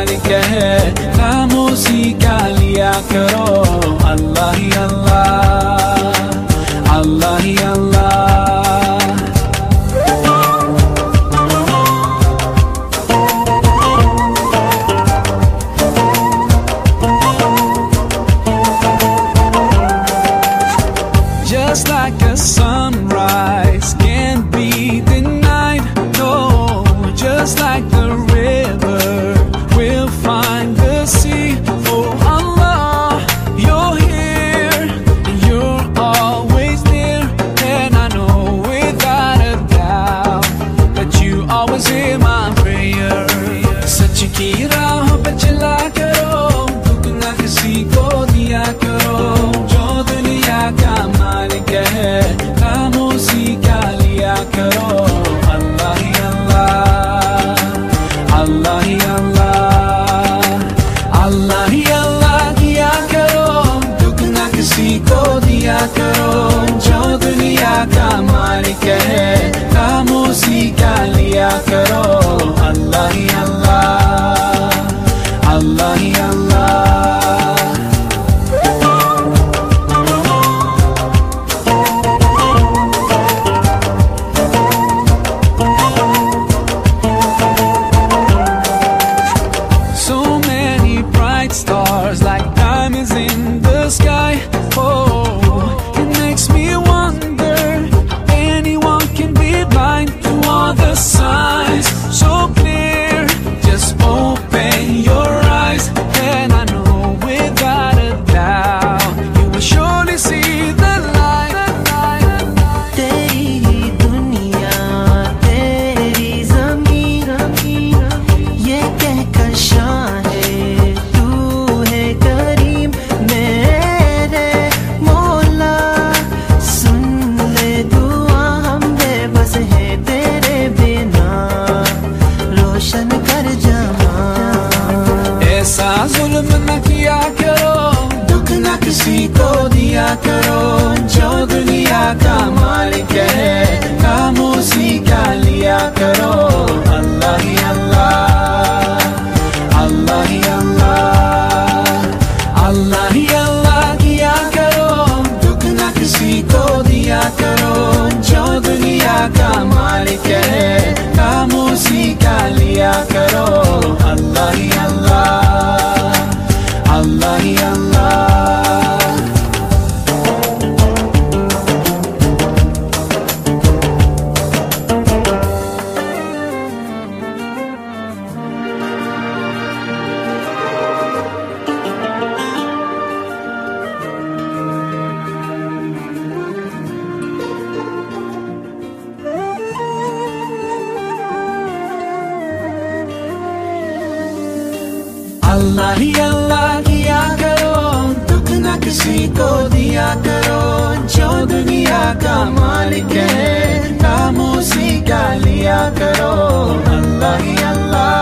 मालिक है, खामोशी का लिया करो। अल्लाह ही अल्लाह, अल्लाह ही अल्लाह। Just like a sunrise can't be denied, no. Just like the river will find the sea. Oh Allah, you're here, you're always near, and I know without a doubt that you always hear my prayer. सच की राह पे चला करो, दुख ना किसी को दिया करो। जो दुनिया का मालिक है, खामोशी का लिया करो। अल्लाह ही अल्लाह, अल्लाह ही अल्लाह, अल्लाह ही अल्लाह किया करो। दुख ना किसी को दिया करो। जो दुनिया का मालिक है, खामोशी का लिया करो। अल्लाह ही अल्लाह, अल्लाह ही अल्लाह। Stars like diamonds in the sky. Oh, it makes me wonder anyone can be blind to all the signs so clear. Just open your eyes, and I know without a doubt you will surely see the light. तेरी दुनिया, तेरी ज़मीन, ये कहकर शान है करीम मेरे मौला। सुन ले दुआ, हम बेबस है तेरे बिना, रोशन कर जमा। ऐसा जुल्म न किया करो, दुख न किसी को दिया करो। जो दुनिया का मालिक है, खामोशी का लिया करो। अल्लाह ही अल्लाह, अल्लाह ही अल्लाह, अल्लाह ही अल्लाह किया करो। दुख ना किसी को दिया करो। जो दुनिया का मालिक है, खामोशी का लिया करो। अल्लाह ही अल्लाह, अल्लाह ही अल्लाह। अल्लाह ही अल्लाह किया करो, दुख ना किसी को दिया करो। जो दुनिया का मालिक है, खामोशी का लिया करो। अल्लाह ही अल्लाह,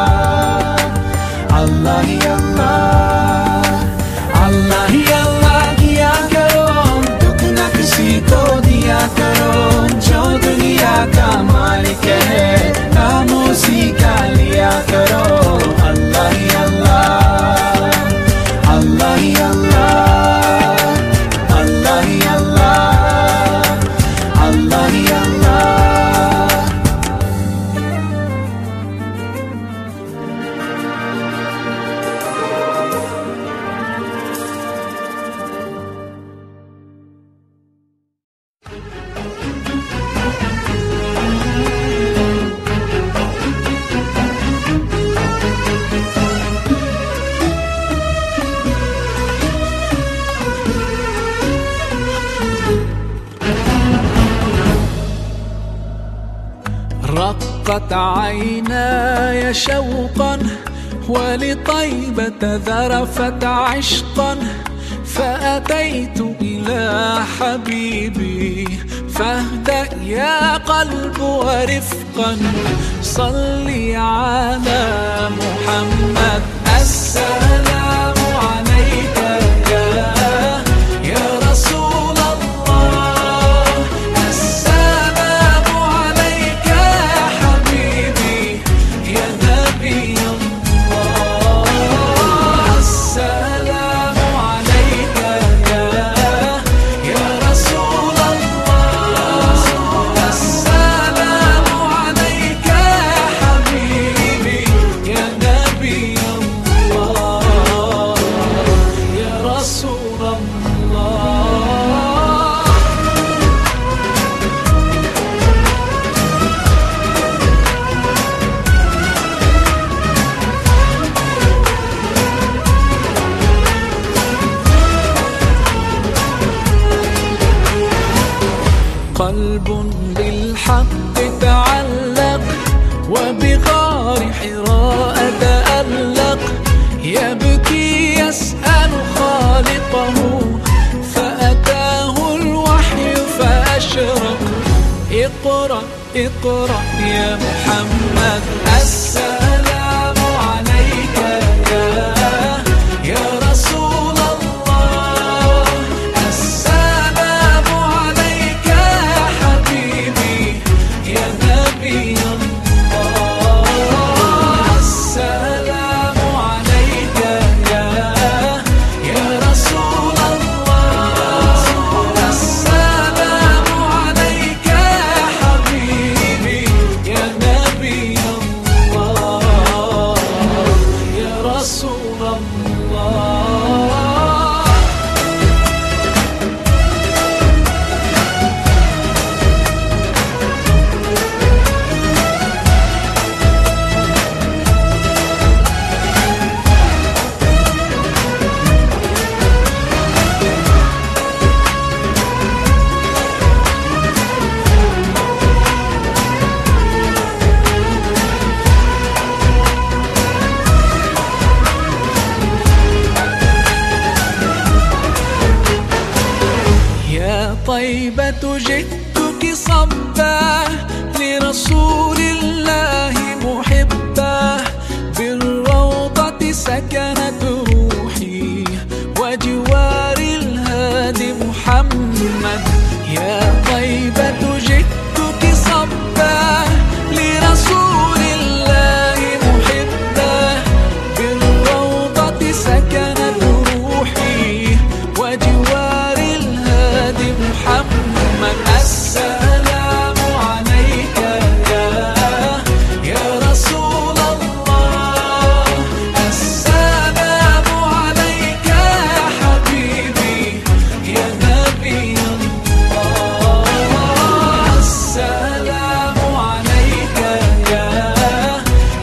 अल्लाह ही अल्लाह, अल्लाह ही अल्लाह किया करो। दुख ना किसी को दिया करो। जो दुनिया का मालिक है, खामोशी का लिया करो। अल्लाह ही अल्लाह, अल्लाह ही अल्लाह, अल्लाह ही अल्लाह, अल्लाह ही अल्लाह। رقت عيناي شوقا ولطيبة ذرفت عشقا، فأتيت إلى حبيبي فاهدأ يا قلب ورفقا. صلي على محمد، السلام عليك يا رسول الله. السلام عليك يا حبيبي يا نبي الله. اقرأ يا محمد. السلام عليك يا رسول الله، السلام عليك يا حبيبي يا نبي الله، السلام عليك يا رسول الله، السلام عليك يا حبيبي يا نبي الله يا رسول الله. يا طيبة جئتك صبا لرسول الله محبا، بالروضة سكنت روحي وجوار الهادي محمد. يا طيبة جئتك صبا لرسول الله محبا، بالروضة سكنت روحي وجوار الهادي محمد. السلام عليك يا رسول الله، السلام عليك يا حبيبي يا نبي الله، السلام عليك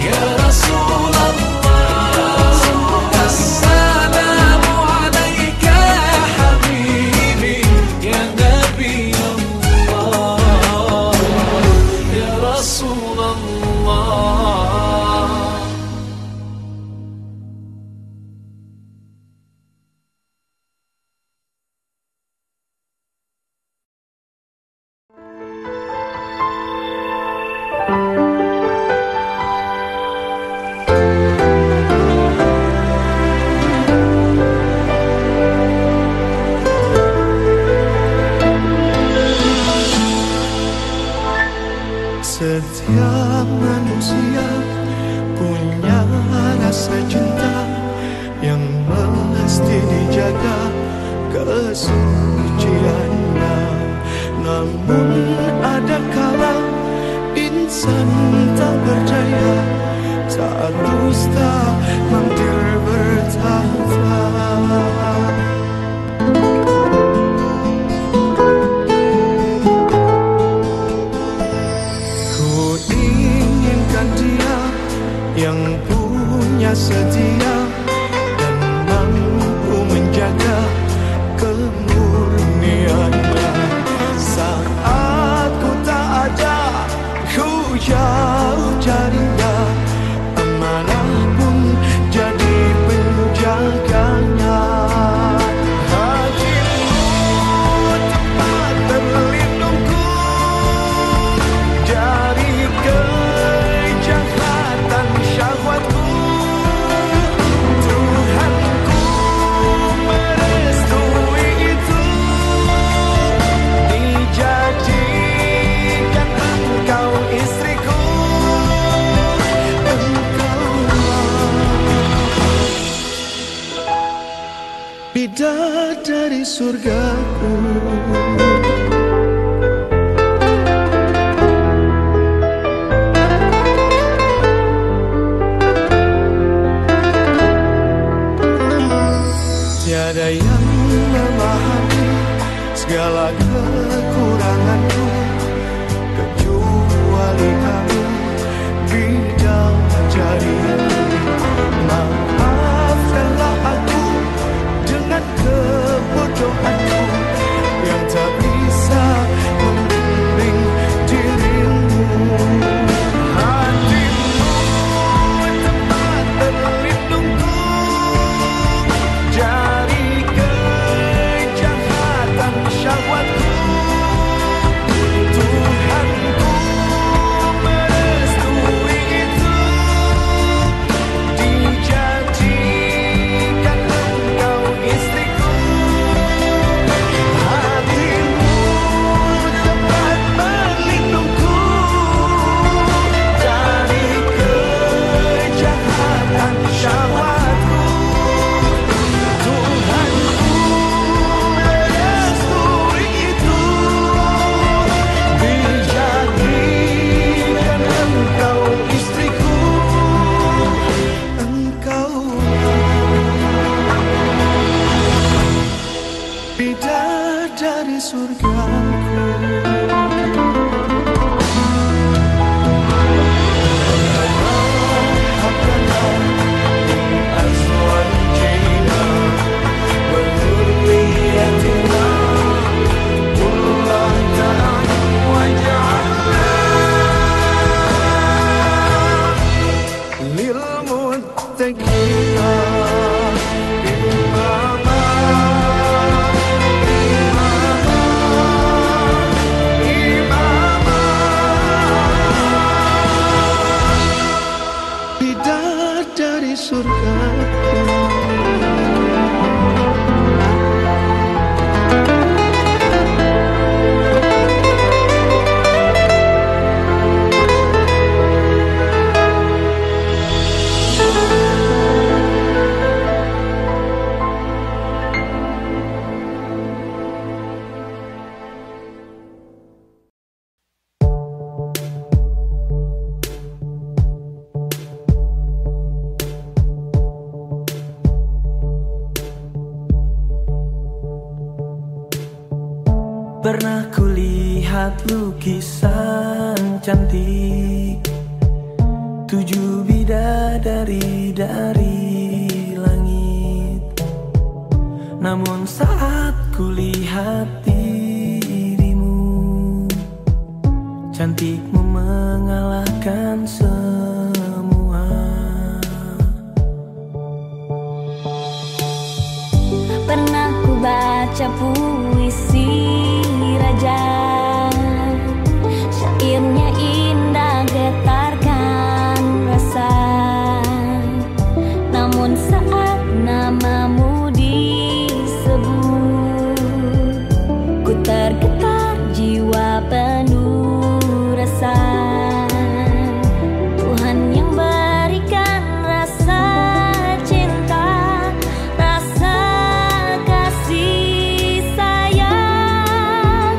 يا رسول الله، السلام عليك يا حبيبي يا نبي الله يا رسول الله. Setiap manusia punya rasa cinta yang mesti dijaga kesuciannya. Namun ada kala insan tak berdaya, tak dusta mampir bertahta. Yang punya setia dan mampu menjaga kemurniannya. Saat ku tak ada, ku jauh carinya, amanah pun jadi penjaganya. Hatimu tempat terlindungku dari kejahatan syahwatku. Tuhanku merestui itu, dijadikan engkau istriku. Engkaulah bidadari surgaku. Tiada yang memahami segala kekuranganku kecuali kamu, bidadariku. Maafkanlah aku dengan kebodohanku yang tak bisa membimbing dirimu. Hatimu tempat terlindungku dari kejahatan syahwatku. Tuhanku surgaku. Dari surgaku. Pernah kulihat lukisan cantik 7 bidadari dari langit. Namun saat kulihat dirimu, cantikmu mengalahkan semua. Pernah ku baca puisi raja, syairnya indah getarkan rasa. Namun saat namamu disebut, ku tergetar jiwa penuh rasa. Tuhan yang berikan rasa cinta, rasa kasih sayang.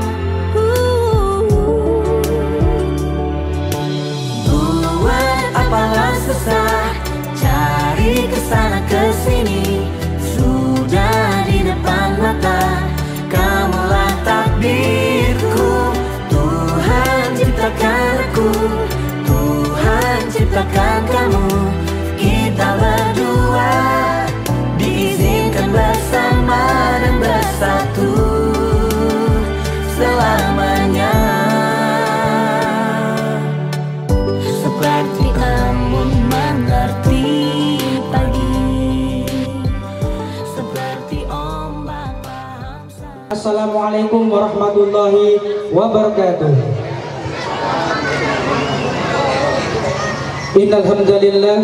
Buat apalah susah cari kesana kesini, sudah di depan mata. Kamulah takdirku, Tuhan ciptakan aku, Tuhan ciptakan kamu. Kita berdua diizinkan bersama dan bersatu selamanya. Seperti embun mengerti pagi, seperti ombak paham. Assalamualaikum warahmatullahi wabarakatuh. Innal hamdalillah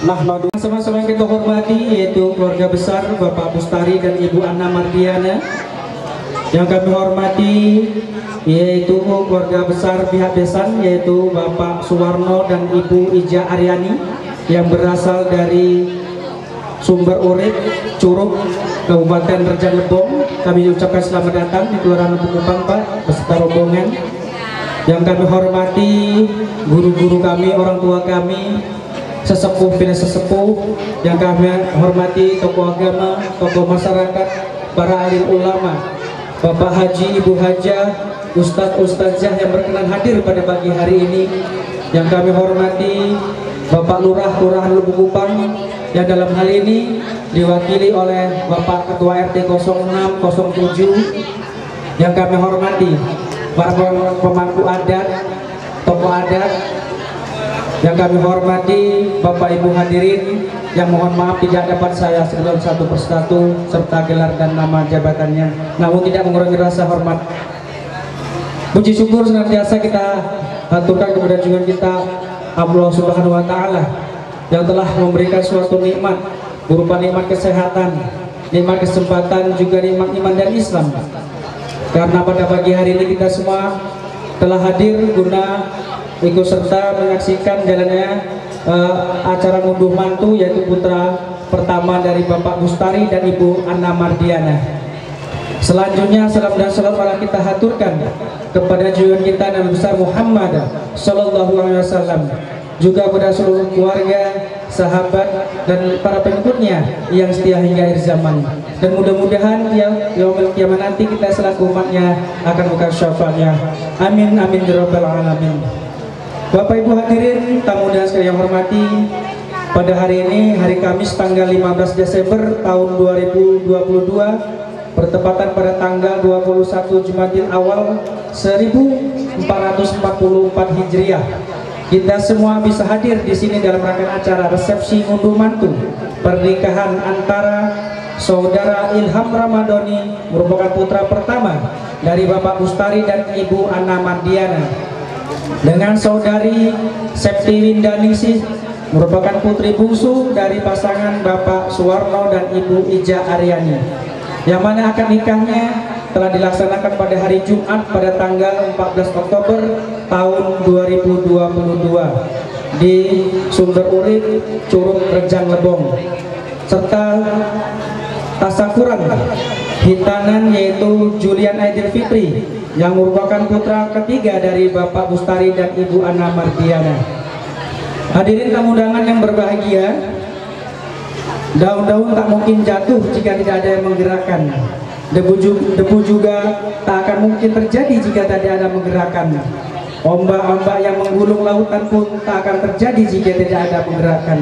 nahmadu. Sama-sama yang kita hormati yaitu keluarga besar Bapak Bustari dan Ibu Anna Mardiana. Yang kami hormati yaitu keluarga besar pihak besan yaitu Bapak Suwarno dan Ibu Ija Aryani yang berasal dari Sumber Urip, Curug, Kabupaten Rejang Lebong. Kami ucapkan selamat datang di Kelurahan Lubuk Kupang, Pak, beserta rombongan. Yang kami hormati guru-guru kami, orang tua kami, sesepuh bina sesepuh. Yang kami hormati tokoh agama, tokoh masyarakat, para alim ulama, Bapak Haji, Ibu Hajah, Ustadz Ustazah yang berkenan hadir pada pagi hari ini. Yang kami hormati Bapak Lurah Kelurahan Lubuk Kupang yang dalam hal ini diwakili oleh Bapak Ketua RT 0607. Yang kami hormati para pemangku adat, tokoh adat. Yang kami hormati Bapak Ibu hadirin yang mohon maaf tidak dapat saya sebutkan satu persatu serta gelar dan nama jabatannya, namun tidak mengurangi rasa hormat. Puji syukur senantiasa kita aturkan kepada Junjungan kita Allah Subhanahu wa Ta'ala yang telah memberikan suatu nikmat berupa nikmat kesehatan, nikmat kesempatan, juga nikmat iman dan Islam. Karena pada pagi hari ini kita semua telah hadir guna ikut serta menyaksikan jalannya acara ngunduh mantu, yaitu putra pertama dari Bapak Bustari dan Ibu Anna Mardiana. Selanjutnya salam dan salawat kita haturkan kepada junjungan kita Nabi besar Muhammad Sallallahu Alaihi Wasallam, juga pada seluruh keluarga, sahabat dan para pengikutnya yang setia hingga akhir zaman. dan mudah-mudahan yaumul kiamat nanti kita selaku umatnya akan buka syafaatnya. Amin amin ya rabbal alamin. Bapak Ibu hadirin, tamu dan sekalian yang hormati, pada hari ini hari Kamis tanggal 15 Desember tahun 2022 bertepatan pada tanggal 21 Jumadil Awal 1444 Hijriah. Kita semua bisa hadir di sini dalam rangkaian acara resepsi ngunduh mantu pernikahan antara Saudara Ilham Ramadhani merupakan putra pertama dari Bapak Bustari dan Ibu Ana Mardiana dengan Saudari Septi Windaningsih merupakan putri bungsu dari pasangan Bapak Suwarno dan Ibu Ija Aryani, yang mana akad nikahnya telah dilaksanakan pada hari Jumat pada tanggal 14 Oktober tahun 2022 di Sumber Urip, Curug Rejang Lebong, serta tasakuran hitanan yaitu Julian Aidil Fitri yang merupakan putra ketiga dari Bapak Bustari dan Ibu Ana Mardiana. Hadirin tamu undangan yang berbahagia, daun-daun tak mungkin jatuh jika tidak ada yang menggerakkan. Debu juga tak akan mungkin terjadi jika tidak ada menggerakkan. Ombak-ombak yang menggulung lautan pun tak akan terjadi jika tidak ada menggerakkan.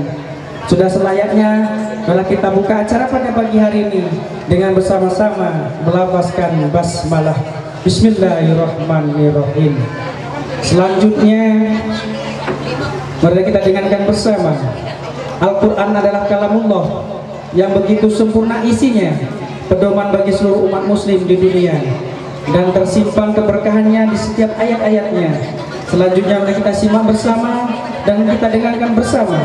Sudah selayaknya kalau kita buka acara pada pagi hari ini dengan bersama-sama melafazkan basmalah. Bismillahirrahmanirrahim. Selanjutnya mari kita dengarkan bersama. Al-Quran adalah kalamullah yang begitu sempurna isinya, pedoman bagi seluruh umat muslim di dunia, dan tersimpan keberkahannya di setiap ayat-ayatnya. Selanjutnya mari kita simak bersama dan kita dengarkan bersama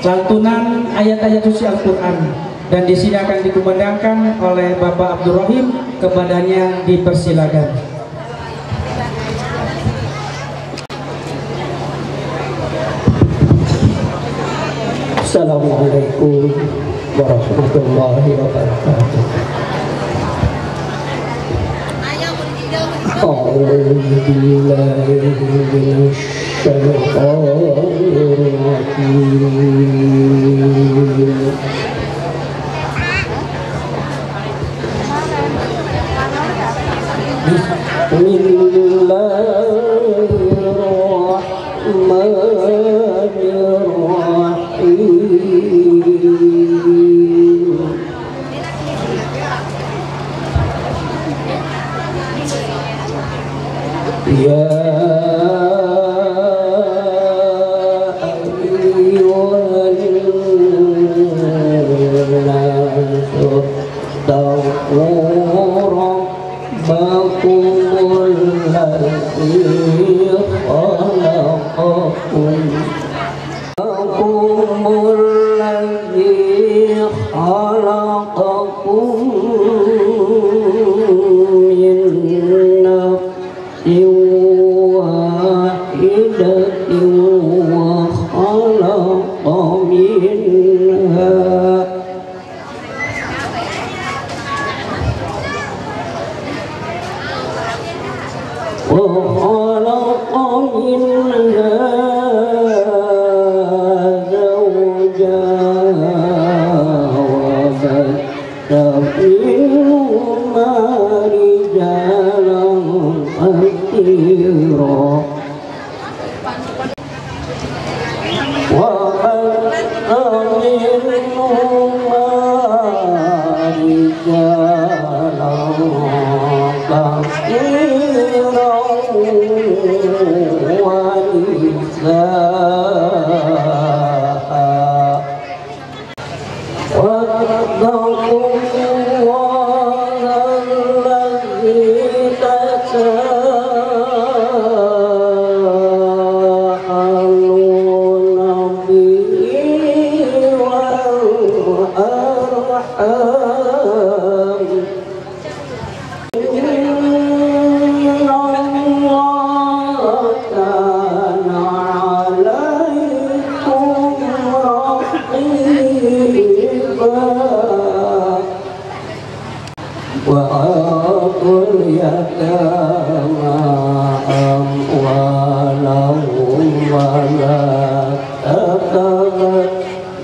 lantunan ayat-ayat suci Al-Quran, dan di sini akan dikumandangkan oleh Bapak Abdul Rahim. Kepadanya dipersilakan. Assalamualaikum warahmatullahi wabarakatuh. A'udzu billahi minasy syaithanir rajim. Ya ayyuhan nasu taqu rabbakumul ladzi khalaqakum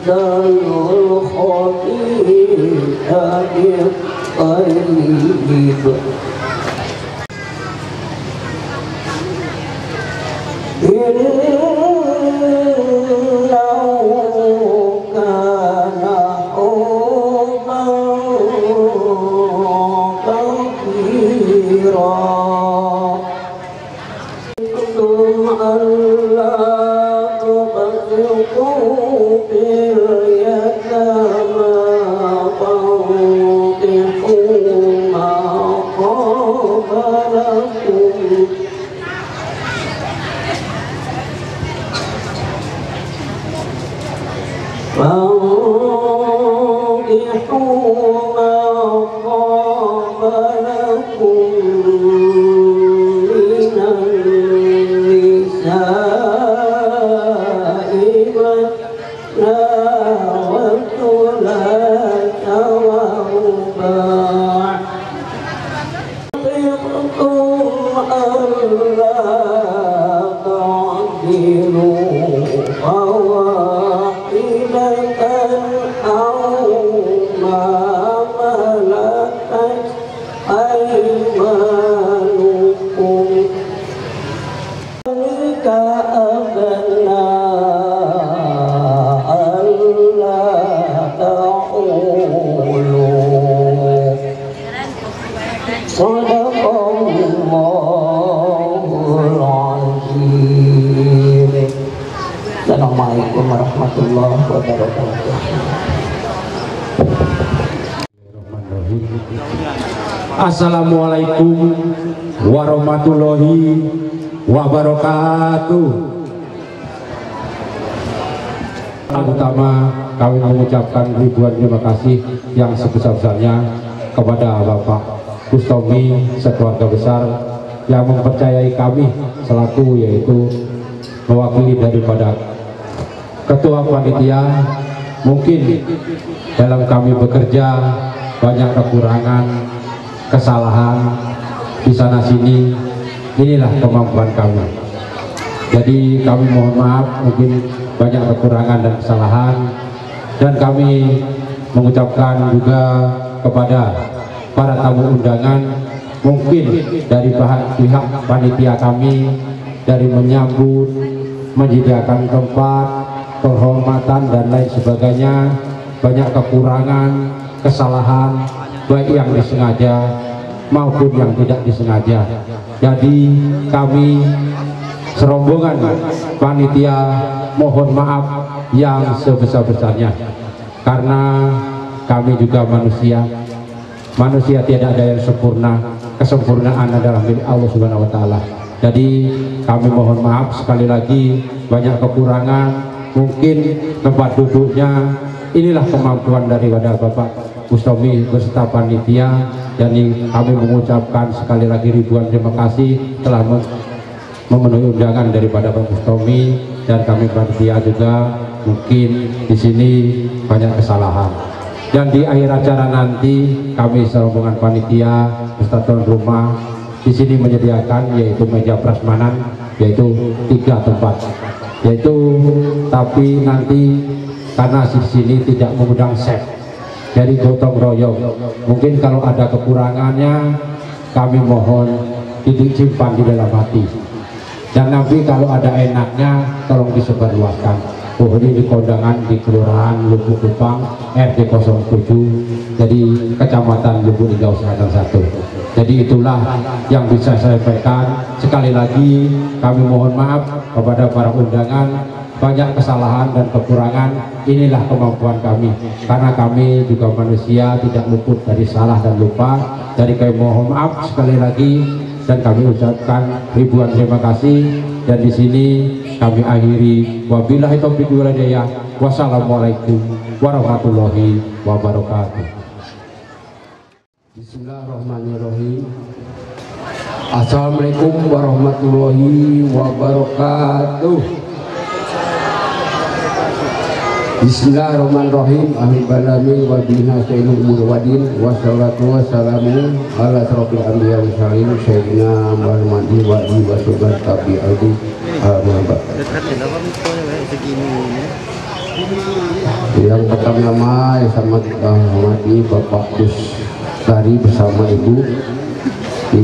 تبدل الخطيئة قريب Assalamualaikum warahmatullahi wabarakatuh. Assalamualaikum warahmatullahi wabarakatuh. Yang utama kami mengucapkan ribuan terima kasih yang sebesar-besarnya kepada Bapak Bustomi sekeluarga besar yang mempercayai kami selaku yaitu mewakili daripada ketua panitia. Mungkin dalam kami bekerja banyak kekurangan, kesalahan di sana sini, inilah kemampuan kami. Jadi kami mohon maaf mungkin banyak kekurangan dan kesalahan, dan kami mengucapkan juga kepada para tamu undangan, mungkin dari pihak panitia kami dari menyambut, menyediakan tempat, penghormatan dan lain sebagainya, banyak kekurangan, kesalahan baik yang disengaja maupun yang tidak disengaja. Jadi kami serombongan panitia mohon maaf yang sebesar-besarnya, karena kami juga manusia tidak ada yang sempurna, kesempurnaan adalah milik Allah Subhanahu wa Ta'ala. Jadi kami mohon maaf sekali lagi, banyak kekurangan, mungkin tempat duduknya, inilah kemampuan daripada Bapak Bustomi beserta panitia. Jadi kami mengucapkan sekali lagi ribuan terima kasih telah memenuhi undangan daripada Bapak Bustomi, dan kami panitia juga mungkin di sini banyak kesalahan. Dan di akhir acara nanti kami serombongan panitia beserta tuan rumah di sini menyediakan yaitu meja prasmanan, yaitu 3 tempat, yaitu tapi nanti karena di sini tidak mengundang chef, jadi gotong royong. Mungkin kalau ada kekurangannya kami mohon disimpan di dalam hati, dan nanti kalau ada enaknya tolong disebarluaskan. Oh, ini di kondangan di Kelurahan Lubuk Kupang RT 07, jadi Kecamatan Lubuk Linggau Selatan 1. Jadi itulah yang bisa saya sampaikan. Sekali lagi kami mohon maaf kepada para undangan, banyak kesalahan dan kekurangan, inilah kemampuan kami, karena kami juga manusia tidak luput dari salah dan lupa. Jadi kami mohon maaf sekali lagi, dan kami ucapkan ribuan terima kasih. Dan di sini kami akhiri, wabillahi taufiq wal hidayah. Wassalamualaikum warahmatullahi wabarakatuh. Bismillahirrahmanirrahim. Assalamualaikum warahmatullahi wabarakatuh. Bismillahirrahmanirrahim. Alhamdulillahi wa bihi nasta'inu umur wadin, wassalatu wassalamu ala asrofil anbiya wal mursalin sayyidina Muhammadin wa alihi wa sahbihi tabi'in. Yang pertama yang sama kita hormati Bapak Bus Bustari bersama Ibu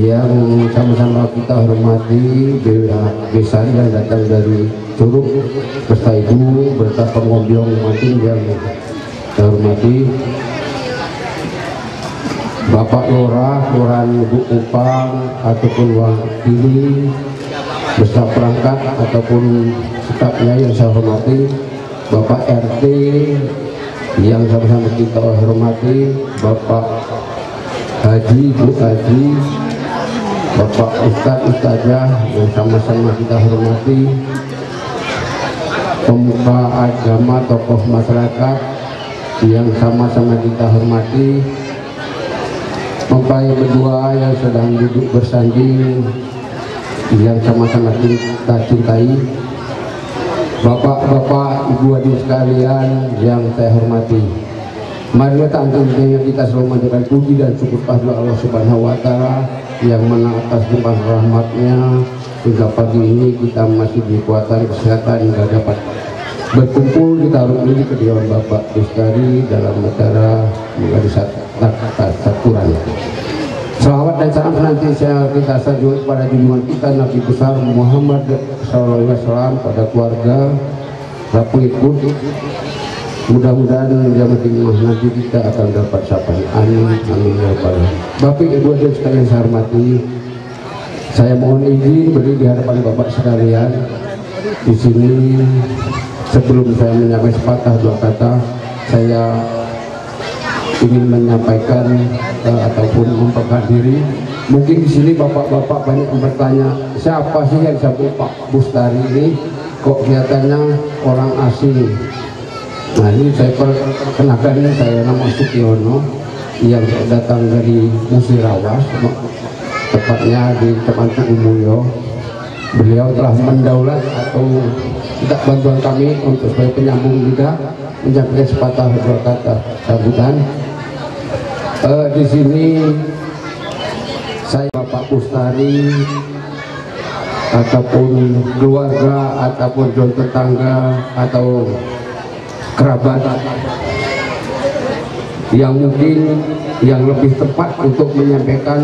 yang sama-sama kita hormati besan yang datang dari Curug beserta Ibu beserta pengombyong mating yang kita hormati, Bapak Lurah, Kelurahan Ibu Kupang ataupun wakili beserta perangkat ataupun stafnya yang saya hormati, Bapak RT yang sama-sama kita hormati, Bapak Haji, Bu Haji, Bapak Ustadz, Ustazah yang sama-sama kita hormati, pemuka agama, tokoh masyarakat yang sama-sama kita hormati, mempelai berdua yang sedang duduk bersanding yang sama-sama kita cintai, bapak-bapak, ibu adik sekalian yang saya hormati. Marilah tentunya kita selalu menjadikan puji dan syukur pada Allah Subhanahu wa Ta'ala yang mana atas limpah rahmatnya hingga pagi ini kita masih dikuatkan kesehatan hingga dapat berkumpul di taruh ini ke Dewan Bapak Bustari dalam acara menghadiri Syukuran. Selawat dan salam senantiasa kita sanjung pada junjungan kita Nabi besar Muhammad SAW, pada keluarga, para pengikut. Mudah-mudahan yang nanti kita akan dapat sapaan. Amin, amin ya Rabbal alamin. Bapak Ibu dan sekalian saya hormati, saya mohon izin berdiri di hadapan Bapak sekalian di sini. Sebelum saya menyampaikan sepatah dua kata, saya ingin menyampaikan ataupun memperkenalkan diri. Mungkin di sini bapak-bapak banyak yang bertanya, siapa sih yang disebut Pak Bustari ini? Kok kelihatannya orang asing? Nah, ini saya perkenalkan, saya nama Sukiono yang datang dari Musirawas, tepatnya di Cemangku Umuyo. Beliau telah mendaulat atau tidak bantuan kami untuk sebagai penyambung juga menyampaikan sepatah dua kata sambutan. Di sini saya Bapak Bustari ataupun keluarga ataupun jauh tetangga atau kerabat yang mungkin yang lebih tepat untuk menyampaikan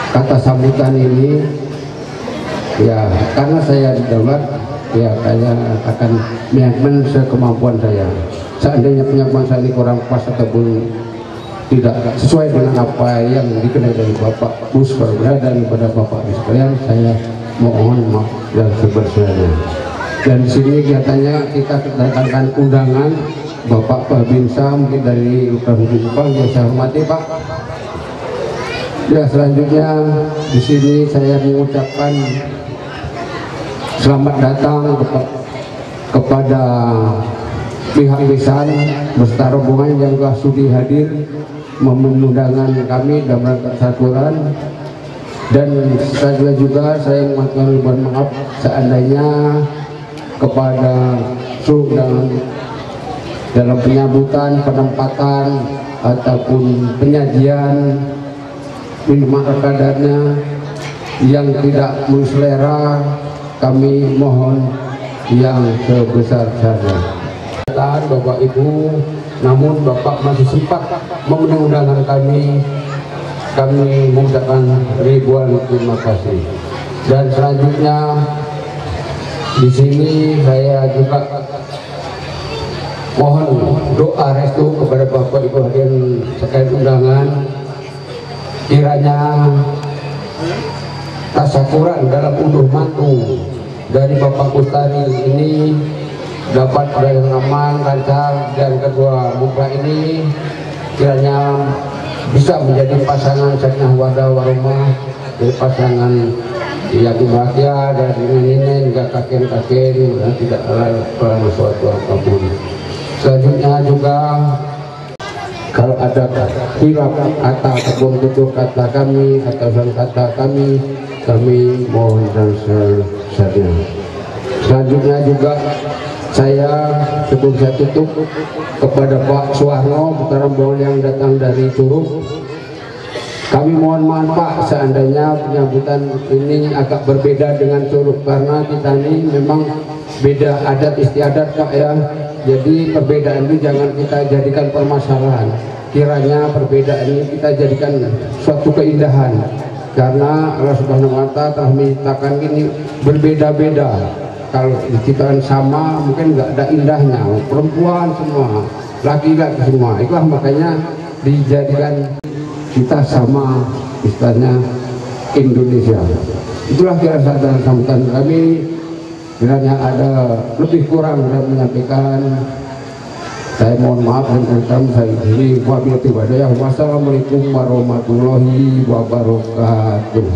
kata sambutan ini, ya karena saya didaulat, ya saya akan menyampaikan sekemampuan saya. Seandainya penyampaian saya ini kurang pas ataupun tidak sesuai dengan apa yang dikenal dari Bapak Bus dan pada Bapak sekalian, saya mohon maaf yang sebesar-besarnya. Dan di sini kelihatannya kita kedatangan undangan Bapak Babinsa mungkin dari Kelurahan Kupang yang saya hormati Pak. Ya, selanjutnya di sini saya mengucapkan selamat datang kepada pihak Lisan beserta rombongan yang telah sudi hadir memenuhi undangan kami dalam rangka syukuran. Dan selanjutnya juga saya mohon maaf seandainya kepada seluruh dalam penyambutan, penempatan ataupun penyajian minuman kadarnya yang tidak selera, kami mohon yang sebesar-besarnya. Bapak Ibu, namun Bapak masih sempat memenuhi undangan kami mengucapkan ribuan terima kasih. Dan selanjutnya di sini saya juga mohon doa restu kepada Bapak Ibu hadirin sekalian undangan, kiranya tasyakuran dalam unduh mantu dari Bapak Bustari ini dapat berjalan aman, lancar, dan kedua mempelai ini kiranya bisa menjadi pasangan sakinah wadah warahmah, dari pasangan yang bahagia dari nenek hingga kakek-kakek dan tidak ada suatu apapun. Selanjutnya juga kalau ada hilaf kata ataupun tutur kata kami atau kata kami mohon dan sebesarnya. Selanjutnya juga saya sebelum saya tutup kepada Pak Suwarno beserta rombongan yang datang dari Curug, kami mohon maaf Pak seandainya penyambutan ini agak berbeda dengan Curug karena kita ini memang beda adat istiadat Pak ya. Jadi perbedaan itu jangan kita jadikan permasalahan. kiranya perbedaan ini kita jadikan suatu keindahan, karena Allah Subhanahu wa Ta'ala telah menciptakan ini berbeda-beda. Kalau diciptakan sama mungkin nggak ada indahnya, perempuan semua, laki-laki semua. Itulah makanya dijadikan kita sama, istilahnya Indonesia. Itulah kira sadar sambutan kami. Kiranya ada lebih kurang dalam menyampaikan, saya mohon maaf dan kami saya ini wabillahi taufiq. Wassalamualaikum warahmatullahi wabarakatuh.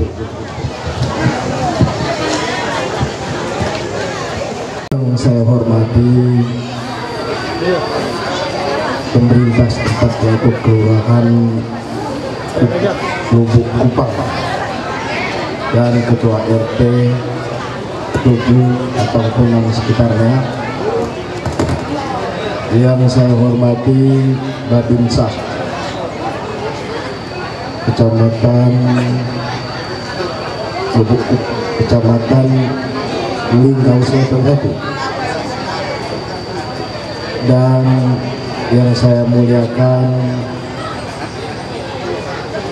Yang saya hormati pemerintah setempat, yaitu Kelurahan Lubuk Kupang dan Ketua RT 7 ataupun yang sekitarnya. Yang saya hormati Babinsa Kecamatan Lubuk, Kecamatan Linggau Selatan 1, dan yang saya muliakan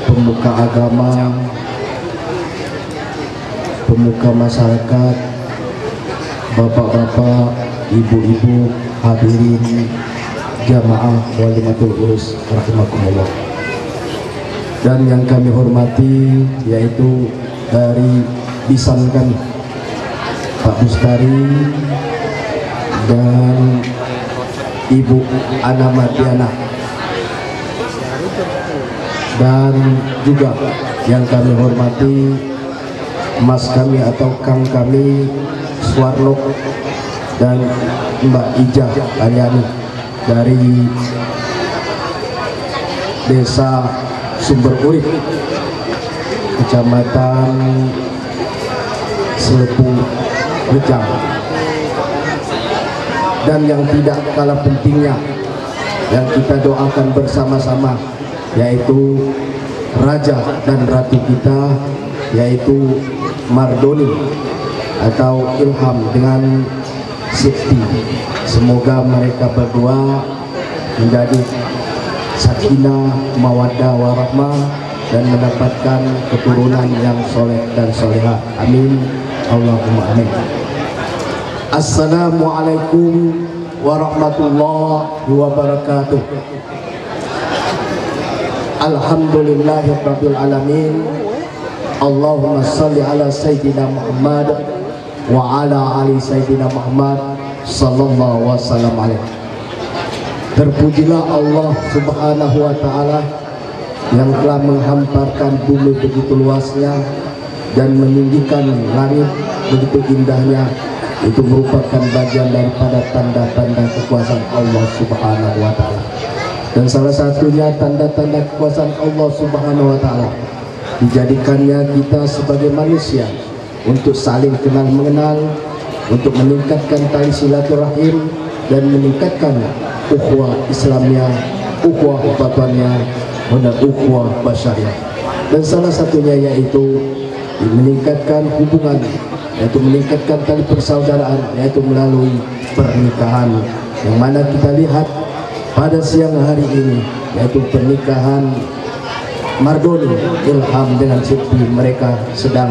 pemuka agama, pemuka masyarakat, bapak-bapak, ibu-ibu, hadirin jamaah walimatul urus rahimakumullah. Dan yang kami hormati yaitu dari Bisan kami, Pak Bustari dan Ibu Ana Matiana, dan juga yang kami hormati Mas kami atau Kang kami Suwarno dan Mbak Ijah Aryani dari Desa Sumber Urip, Kecamatan Selepu Rejang. Dan yang tidak kalah pentingnya yang kita doakan bersama-sama yaitu Raja dan Ratu kita, yaitu Mardoni atau Ilham dengan Siti. Semoga mereka berdua menjadi sakinah, mawaddah, warahmah dan mendapatkan keturunan yang soleh dan soleha. Amin. Allahumma amin. Assalamualaikum warahmatullahi wabarakatuh. Alhamdulillahirabbil alamin. Allahumma shalli ala sayyidina Muhammad wa ala ali sayyidina Muhammad sallallahu wasallam alaih. Terpujilah Allah Subhanahu wa ta'ala yang telah menghamparkan bumi begitu luasnya dan meninggikan langit begitu indahnya. Itu merupakan bagian daripada tanda-tanda kekuasaan Allah Subhanahu wa ta'ala. Dan salah satunya tanda-tanda kekuasaan Allah Subhanahu wa ta'ala dijadikannya kita sebagai manusia untuk saling kenal mengenal, untuk meningkatkan tali silaturahim dan meningkatkan ukhuwah Islamnya, ukhuwah batannya, dan ukhuwah basyariah. Dan salah satunya yaitu meningkatkan hubungan, yaitu meningkatkan tali persaudaraan, yaitu melalui pernikahan, yang mana kita lihat pada siang hari ini yaitu pernikahan Mardoni Ilham dengan Siti. Mereka sedang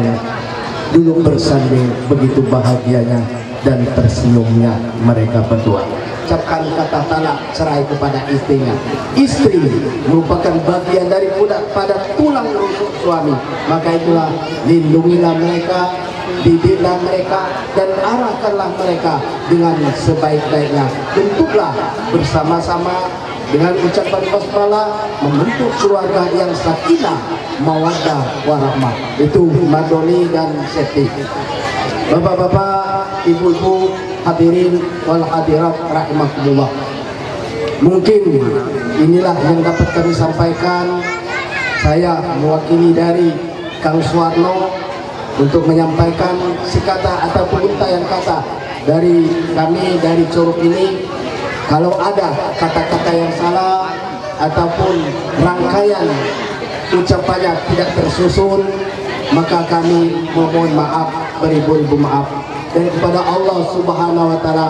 duduk bersanding begitu bahagianya dan tersenyumnya mereka berdua. Ucapkan kata talak cerai kepada istrinya. Istri merupakan bagian dari pada tulang rusuk suami. Maka itulah lindungilah mereka, didiklah mereka, dan arahkanlah mereka dengan sebaik-baiknya. Bentuklah bersama-sama dengan ucapan basmalah membentuk keluarga yang sakinah, mawaddah, warahmah. Itu Mardoni dan Siti. Bapak-bapak, ibu-ibu, hadirin wal hadirat rahimakumullah. Mungkin inilah yang dapat kami sampaikan. Saya mewakili dari Kang Suwarno untuk menyampaikan sekata ataupun untayan kata dari kami dari Curug ini. Kalau ada kata-kata yang salah ataupun rangkaian ucapannya tidak tersusun, maka kami mohon maaf, beribu-ribu maaf. Dan kepada Allah Subhanahu wa ta'ala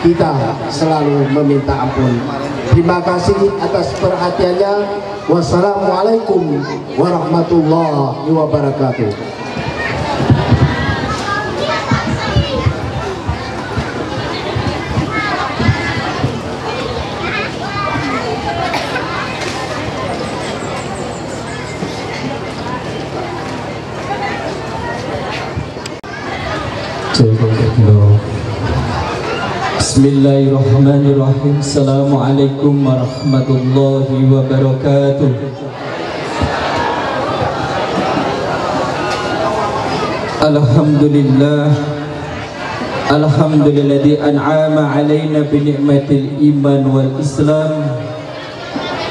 kita selalu meminta ampun. Terima kasih atas perhatiannya. Wassalamualaikum warahmatullahi wabarakatuh. Bismillahirrahmanirrahim. Assalamualaikum warahmatullahi wabarakatuh. Alhamdulillah, alhamdulilladzi an'ama alaina bi ni'matil iman wal islam.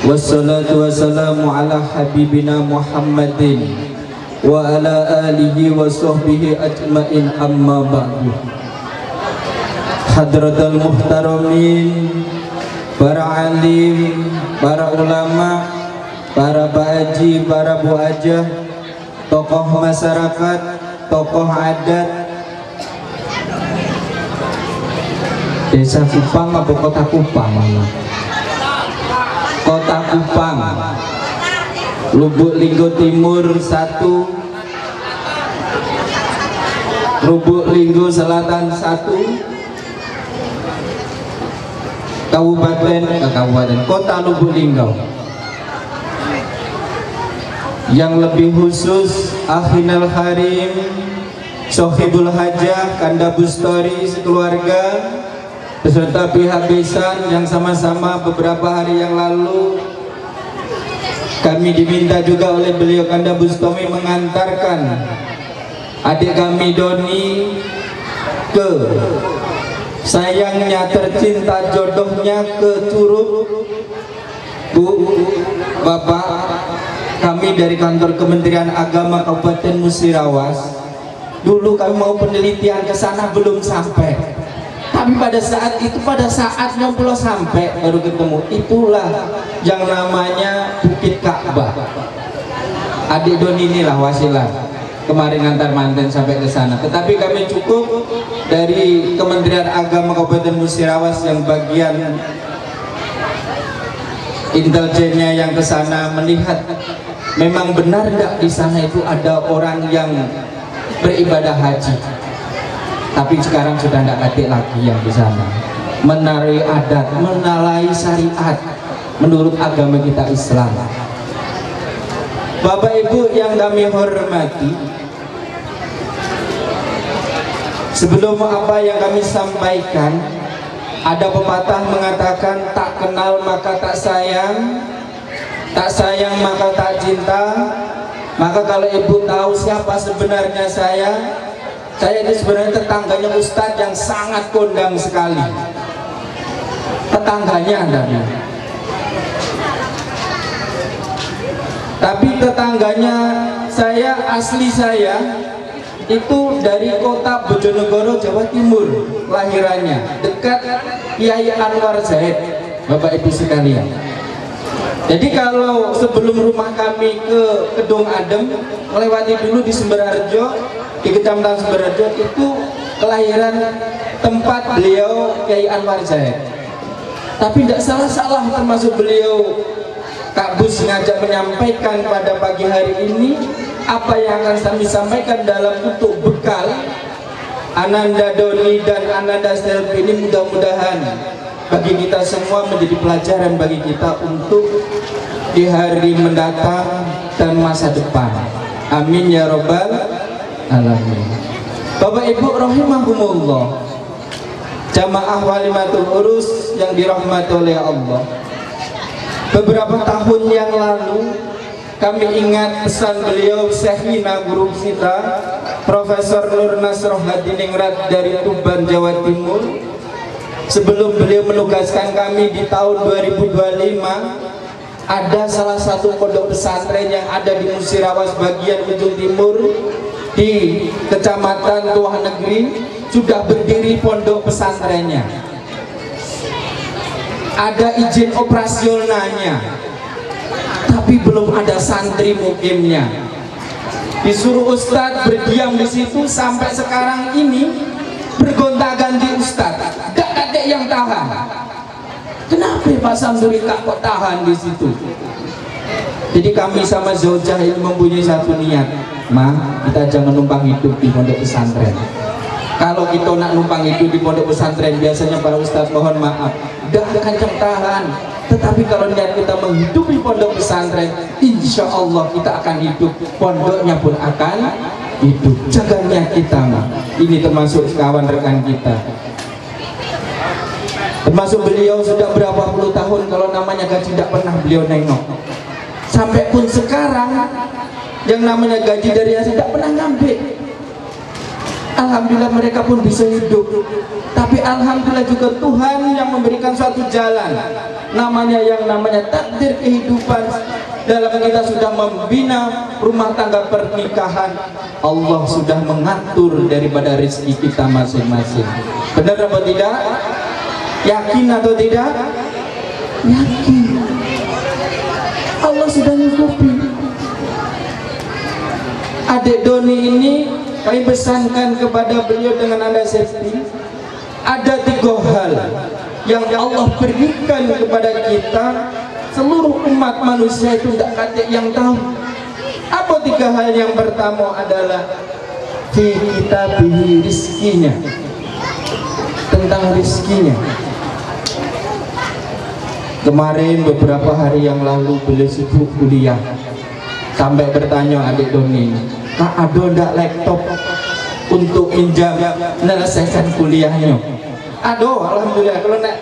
Wassalatu wassalamu ala habibina Muhammadin wa ala alihi wa sahbihi ajmain, amma ba'du. Hadratul muhtaramin, para alim, para ulama, para Pak Haji, para Bu Hajah, tokoh masyarakat, tokoh adat Desa Kupang apa Kota Kupang? Kota Kupang, Lubuk Linggo Timur 1, Lubuk Linggo Selatan 1, Kabupaten Kota Lubuk Linggau. Yang lebih khusus Akhinal Harim, Sohibul Hajah, Kanda Bustori sekeluarga, beserta pihak besan yang sama-sama beberapa hari yang lalu kami diminta juga oleh beliau Kanda Bustomi mengantarkan adik kami Doni ke sayangnya tercinta jodohnya ke Curug. Bu, Bapak, kami dari kantor Kementerian Agama Kabupaten Musirawas, dulu kami mau penelitian ke sana belum sampai, tapi pada saat itu, pada saat 60 sampai baru ketemu. Itulah yang namanya Bukit Ka'bah. Adik Doni inilah wasilah kemarin antar manten sampai ke sana. Tetapi kami cukup dari Kementerian Agama Kabupaten Musirawas yang bagian intelijennya yang ke sana melihat memang benar enggak di sana itu ada orang yang beribadah haji. Tapi sekarang sudah enggak ada lagi yang di sana menari adat, menalai syariat menurut agama kita Islam. Bapak Ibu yang kami hormati, sebelum apa yang kami sampaikan, ada pepatah mengatakan tak kenal maka tak sayang maka tak cinta. Maka kalau ibu tahu siapa sebenarnya saya ini sebenarnya tetangganya Ustadz yang sangat kondang sekali. Tetangganya Anda. Tapi tetangganya saya, asli saya itu dari kota Bojonegoro, Jawa Timur lahirannya, dekat Kiai Anwar Zaid, Bapak Ibu sekalian. Jadi kalau sebelum rumah kami ke Kedung Adem, melewati dulu di Sumberharjo, di Kecamatan Sumberharjo, itu kelahiran tempat beliau Kiai Anwar Zaid. Tapi tidak salah-salah termasuk beliau Kak Bus ngajak menyampaikan pada pagi hari ini apa yang akan kami sampaikan dalam bentuk bekal Ananda Doni dan Ananda Selvi ini, mudah-mudahan bagi kita semua menjadi pelajaran bagi kita untuk di hari mendatang dan masa depan. Amin ya robbal alamin. Bapak Ibu rahimahumullah, jamaah walimatul urus yang dirahmati oleh Allah. Beberapa tahun yang lalu kami ingat pesan beliau Syekhina guru kita Profesor Nur Nasroh Hadiningrat dari Tuban, Jawa Timur. Sebelum beliau menugaskan kami di tahun 2025, ada salah satu pondok pesantren yang ada di Musirawas bagian ujung timur di Kecamatan Tuah Negeri sudah berdiri pondok pesantrennya. Ada izin operasionalnya, tapi belum ada santri mukimnya. Disuruh ustadz berdiam di situ sampai sekarang ini bergonta-ganti ustadz, gak ada yang tahan. Kenapa Pak Samsurika kok tahan di situ? Jadi kami sama Zaujah ini mempunyai satu niat, Ma, kita jangan numpang hidup di pondok pesantren. Kalau kita nak numpang hidup di pondok pesantren, biasanya para ustadz mohon maaf, dah kencang tahan. Tetapi kalau niat kita menghidupi pondok pesantren, insya Allah kita akan hidup, pondoknya pun akan hidup. Jaga niat kita, Ma. Ini termasuk kawan rekan kita. Termasuk beliau sudah berapa puluh tahun kalau namanya gaji tidak pernah beliau nengok. Sampai pun sekarang yang namanya gaji dari hasil tidak pernah ngambil. Alhamdulillah mereka pun bisa hidup. Tapi alhamdulillah juga Tuhan yang memberikan suatu jalan, namanya yang namanya takdir kehidupan. Dalam kita sudah membina rumah tangga pernikahan, Allah sudah mengatur daripada rezeki kita masing-masing. Benar atau tidak? Yakin atau tidak? Yakin. Allah sudah nyukupi. Adik Doni ini kami pesankan kepada beliau dengan anda safety. Ada 3 hal yang Allah berikan kepada kita, seluruh umat manusia itu tidak ada yang tahu. Apa 3 hal? Yang pertama adalah fi kitabihi, rizkinya, tentang rizkinya. Kemarin beberapa hari yang lalu beliau sibuk kuliah, sampai bertanya adik Doni, Kak, ada ndak laptop untuk pinjam menyelesaikan kuliahnya? Aduh, alhamdulillah. Kalau nak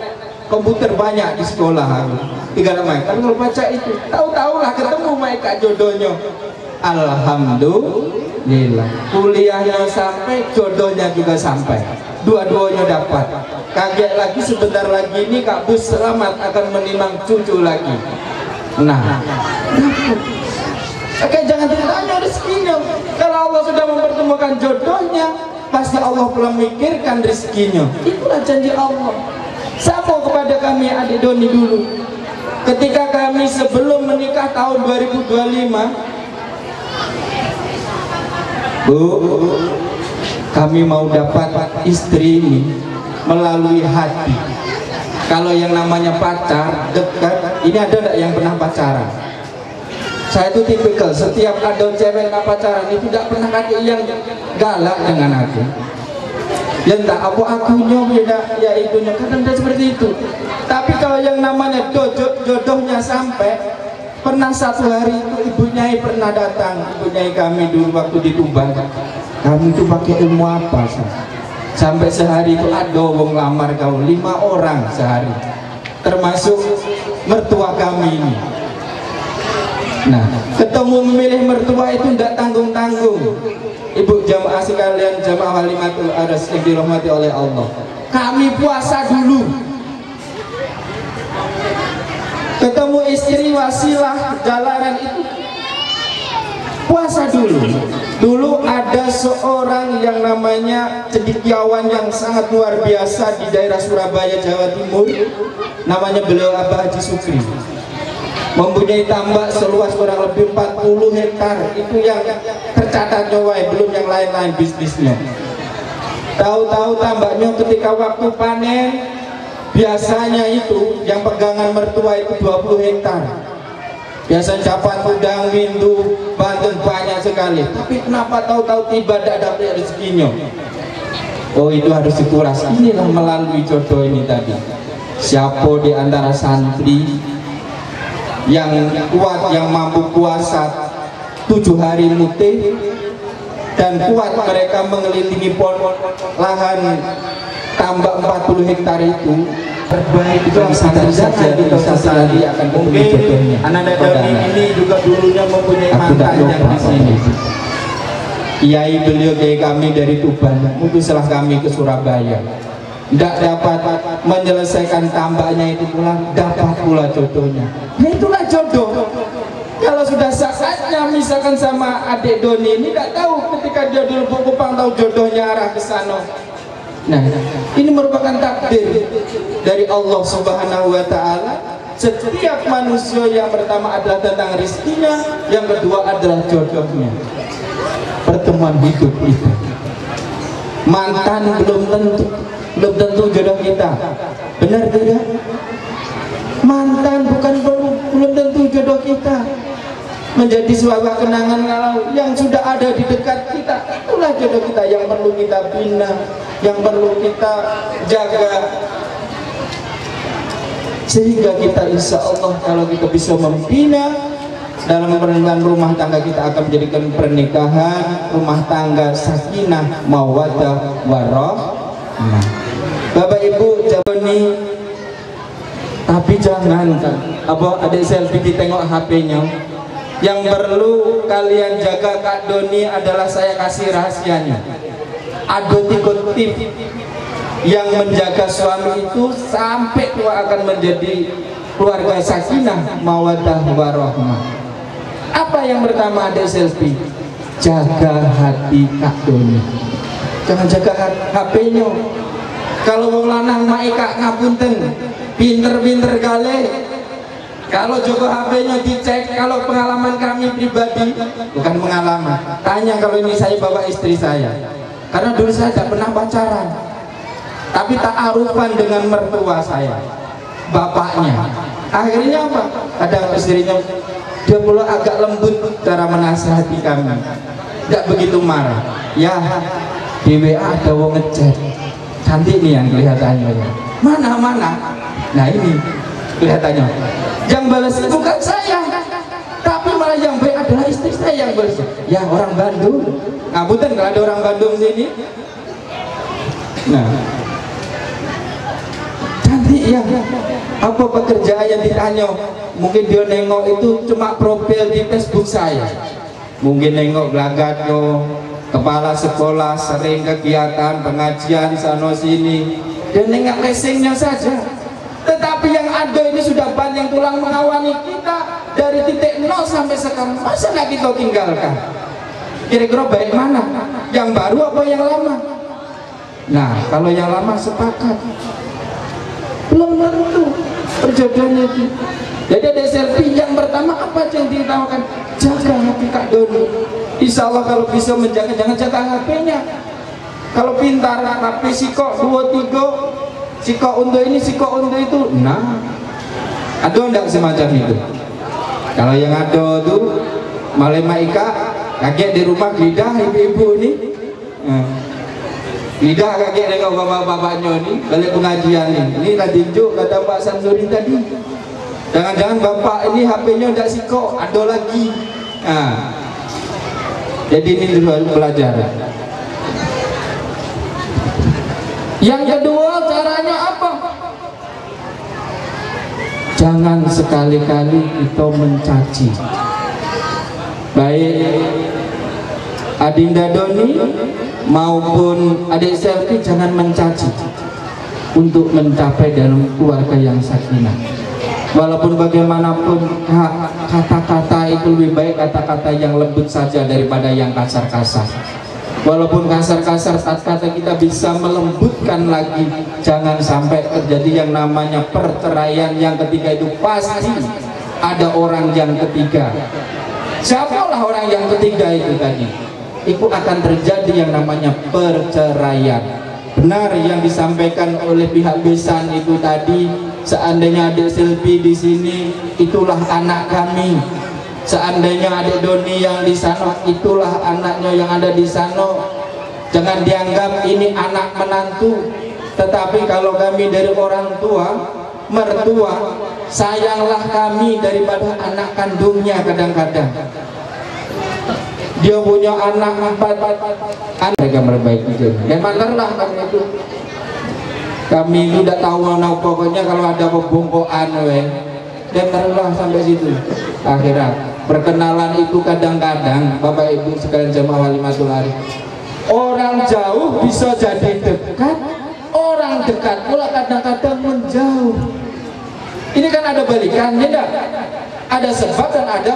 komputer banyak di sekolah, tinggal main. Kalau baca itu, tahu-tahulah ketemu mereka jodohnya. Alhamdulillah, kuliahnya sampai, jodohnya juga sampai, dua-duanya dapat. Kaget lagi sebentar lagi ini Kak Bus Selamat akan menimang cucu lagi. Nah, oke, jangan ditanya rezekinya. Kalau Allah sudah mempertemukan jodohnya, pasti Allah pula memikirkan rezekinya. Itulah janji Allah. Sama kepada kami adik Doni dulu. Ketika kami sebelum menikah tahun 2025, Bu, kami mau dapat istri ini melalui hati. Kalau yang namanya pacar dekat, ini ada enggak yang pernah pacaran? Saya itu tipikal, setiap ada cewek yang pacaran itu tidak pernah kaki yang galak dengan aku. Ya entah apa akunya ya itunya, kadang seperti itu. Tapi kalau yang namanya jodohnya sampai, pernah satu hari itu Ibu Nyai pernah datang, Ibu Nyai kami dulu waktu di Tuban. Kami itu pakai ilmu apa sih? Sampai sehari itu ada wong lamar kau 5 orang sehari, termasuk mertua kami ini. Nah, ketemu memilih mertua itu tidak tanggung-tanggung. Ibu jamaah sekalian, jamaah Halimatul Aras yang dirahmati oleh Allah, kami puasa dulu. Ketemu istri wasilah jalanan itu puasa dulu. Dulu ada seorang yang namanya cendekiawan yang sangat luar biasa di daerah Surabaya, Jawa Timur. Namanya beliau Abah Haji Sukri. Mempunyai tambak seluas kurang lebih 40 hektar. Itu yang tercatat nyawai, belum yang lain-lain bisnisnya. Tahu-tahu tambaknya ketika waktu panen, biasanya itu yang pegangan mertua itu 20 hektar. Biasanya Japan, Udang, Windu, Banten banyak sekali. Tapi kenapa tahu-tahu tiba tidak dapat rezekinya? Oh, itu harus dikuras. Inilah melalui jodoh ini tadi. Siapa di antara santri yang kuat, yang mampu puasa 7 hari mutih dan kuat mereka mengelilingi lahan tambak 40 hektar itu, terbaik itu santri saja di santri akan ketemu jodohnya. Anak Doni ini juga dulunya mempunyai mantan yang di sini. Kiai beliau kiai kami dari Tuban, utuslah kami ke Surabaya. Tidak dapat menyelesaikan tambaknya itu pula, dapat pula jodohnya. Ya itulah jodoh. Kalau sudah saatnya misalkan sama adik Doni ini, tidak tahu ketika dia dulu Kupang tahu jodohnya arah ke sana. Nah, ini merupakan takdir dari Allah Subhanahu wa Ta'ala. Setiap manusia yang pertama adalah tentang rezekinya, yang kedua adalah jodohnya. Pertemuan hidup itu. Mantan belum tentu jodoh kita. Benar tidak? Mantan belum tentu jodoh kita menjadi sebuah kenangan yang sudah ada di dekat kita. Itulah jodoh kita yang perlu kita bina, yang perlu kita jaga, sehingga kita insya Allah kalau kita bisa membina dalam pernikahan rumah tangga, kita akan menjadikan pernikahan rumah tangga sakinah mawaddah warahmah. Bapak Ibu jaboni, tapi jangan ada selfie ditengok HP-nya. Yang perlu kalian jaga Kak Doni adalah saya kasih rahasianya. Ada tip yang menjaga suami itu sampai tua akan menjadi keluarga sakinah mawaddah warahmah. Apa yang pertama ada selfie? Jaga hati Kak Doni. Jangan jaga HP-nya. Kalau mau lanang maika ngapunten, pinter-pinter kali. Kalau Joko HP-nya dicek, kalau pengalaman kami pribadi, bukan pengalaman, tanya kalau ini saya bawa istri saya, karena dulu saya tidak pernah pacaran, tapi ta'arufan dengan mertua saya, bapaknya. Akhirnya apa? Kadang istrinya dia pula agak lembut cara menasihati kami, tidak begitu marah. Ya, di WA ada wong ngechat, cantik nih yang kelihatannya. Mana? Nah ini kelihatannya. Yang balas bukan saya, tapi malah yang baik adalah istri saya yang balas. Ya orang Bandung, ngapunten kalau ada orang Bandung sini. Nah, cantik ya. Apa pekerjaan yang ditanya? Mungkin dia nengok itu cuma profil di Facebook saya. Mungkin nengok Blagato, kepala sekolah, sering kegiatan pengajian sana sini. Dia nengok casingnya saja. Tetapi yang ada ini sudah banyak tulang mengawani kita dari titik 0 sampai sekarang. Masa nggak kita tinggalkan? Kira-kira baik mana? Yang baru apa yang lama? Nah, kalau yang lama sepakat, belum tentu perjodohannya itu. Jadi ada selfie yang pertama apa yang ditawarkan? Jaga hati Kak Doni. Insya Allah kalau bisa menjaga, jangan jaga HP-nya. Kalau pintar, HP sikok 2-3. Sikok untuk ini, sikok untuk itu. Nah, ada enggak semacam itu? Kalau yang ada tuh malah Maika kaget di rumah lidah ibu-ibu ini. Lidah kaget dengan bapak-bapaknya ini balik pengajian ini. Ini tadi juk kata Pak Samsuri tadi. Jangan-jangan bapak ini HP-nya enggak sikok, ada lagi. Nah, jadi ini dulu pelajaran. Yang kedua caranya apa? Jangan sekali-kali kita mencaci. Baik Adinda Doni maupun adik selfie jangan mencaci untuk mencapai dalam keluarga yang sakinah. Walaupun bagaimanapun kata-kata itu lebih baik kata-kata yang lembut saja daripada yang kasar-kasar. Walaupun kasar-kasar saat kata kita bisa melembutkan lagi, jangan sampai terjadi yang namanya perceraian yang ketiga itu pasti ada orang yang ketiga. Siapalah orang yang ketiga itu tadi? Itu akan terjadi yang namanya perceraian. Benar yang disampaikan oleh pihak besan itu tadi, seandainya adik Silvi di sini, itulah anak kami. Seandainya adik Doni yang di sana, itulah anaknya yang ada di sana. Jangan dianggap ini anak menantu. Tetapi kalau kami dari orang tua, mertua, sayanglah kami daripada anak kandungnya kadang-kadang. Dia punya anak 4 mereka memperbaiki diri. Dan mantarlah kami itu. Kami itu tidak tahu mana pokoknya kalau ada pembongkoan dan taruhlah sampai situ. Akhirat perkenalan itu kadang-kadang Bapak Ibu sekalian jamaah walimatul arif, orang jauh bisa jadi dekat, orang dekat pula kadang-kadang menjauh. Ini kan ada balikannya, enggak? Ada sebab dan ada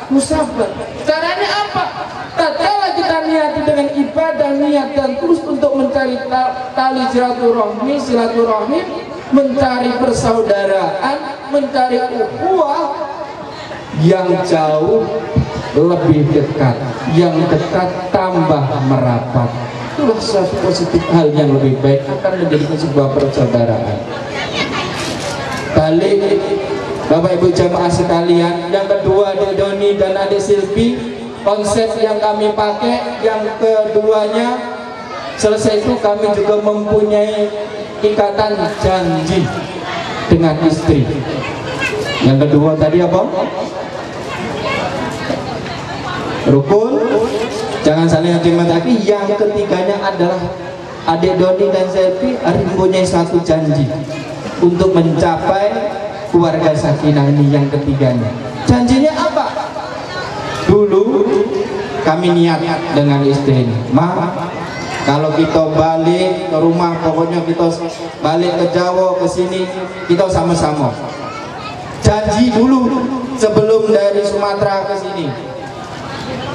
musabab. Caranya apa? Tatkala kita niati dengan ibadah, niat dan terus untuk mencari tali silaturahmi, mencari persaudaraan, mencari ukhuwah. Yang jauh lebih dekat, yang dekat tambah merapat. Itulah suatu positif hal yang lebih baik, akan menjadi sebuah persaudaraan. balik Bapak Ibu jamaah sekalian. Yang kedua Adik Doni dan Adik Silvi, konsep yang kami pakai yang keduanya selesai itu kami juga mempunyai ikatan janji dengan istri. Yang kedua tadi apa? Rukun, jangan saling mati. Yang ketiganya adalah Adik Doni dan Silvi harus mempunyai satu janji untuk mencapai keluarga sakinah ini. Yang ketiganya janjinya apa? Dulu kami niat dengan istri ini, kalau kita balik ke rumah, pokoknya kita balik ke Jawa, ke sini, kita sama-sama janji dulu sebelum dari Sumatera ke sini.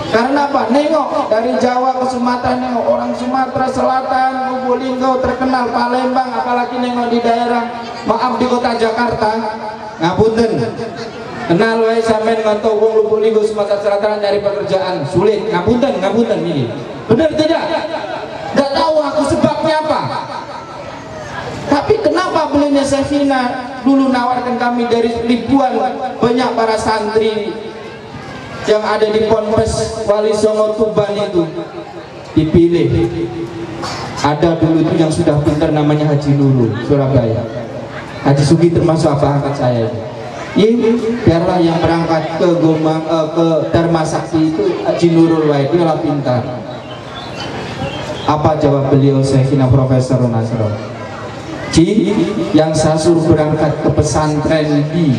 Karena apa? Nengok dari Jawa ke Sumatera, nengok orang Sumatera Selatan, Lubuk Linggau terkenal, Palembang, apalagi nengok di daerah, maaf di kota Jakarta, ngapunten, kenal wae sampean ngantuk wong Lubuk Linggau Sumatera Selatan dari pekerjaan sulit, ngapunten ini. Benar tidak? Gak tahu aku sebabnya apa. Tapi kenapa beliaunya Sefina dulu nawarkan kami dari ribuan banyak para santri yang ada di Ponpes Wali Songo Tuban itu dipilih. Ada dulu itu yang sudah pintar namanya Haji Nurul Surabaya. Haji Sugi termasuk apa angkat saya ini. Biarlah yang berangkat ke Dharma Sakti itu Haji Nurul wae, dia lah pintar. Apa jawab beliau Syekhina Profesor Nasro? Yang saya suruh berangkat ke pesantren di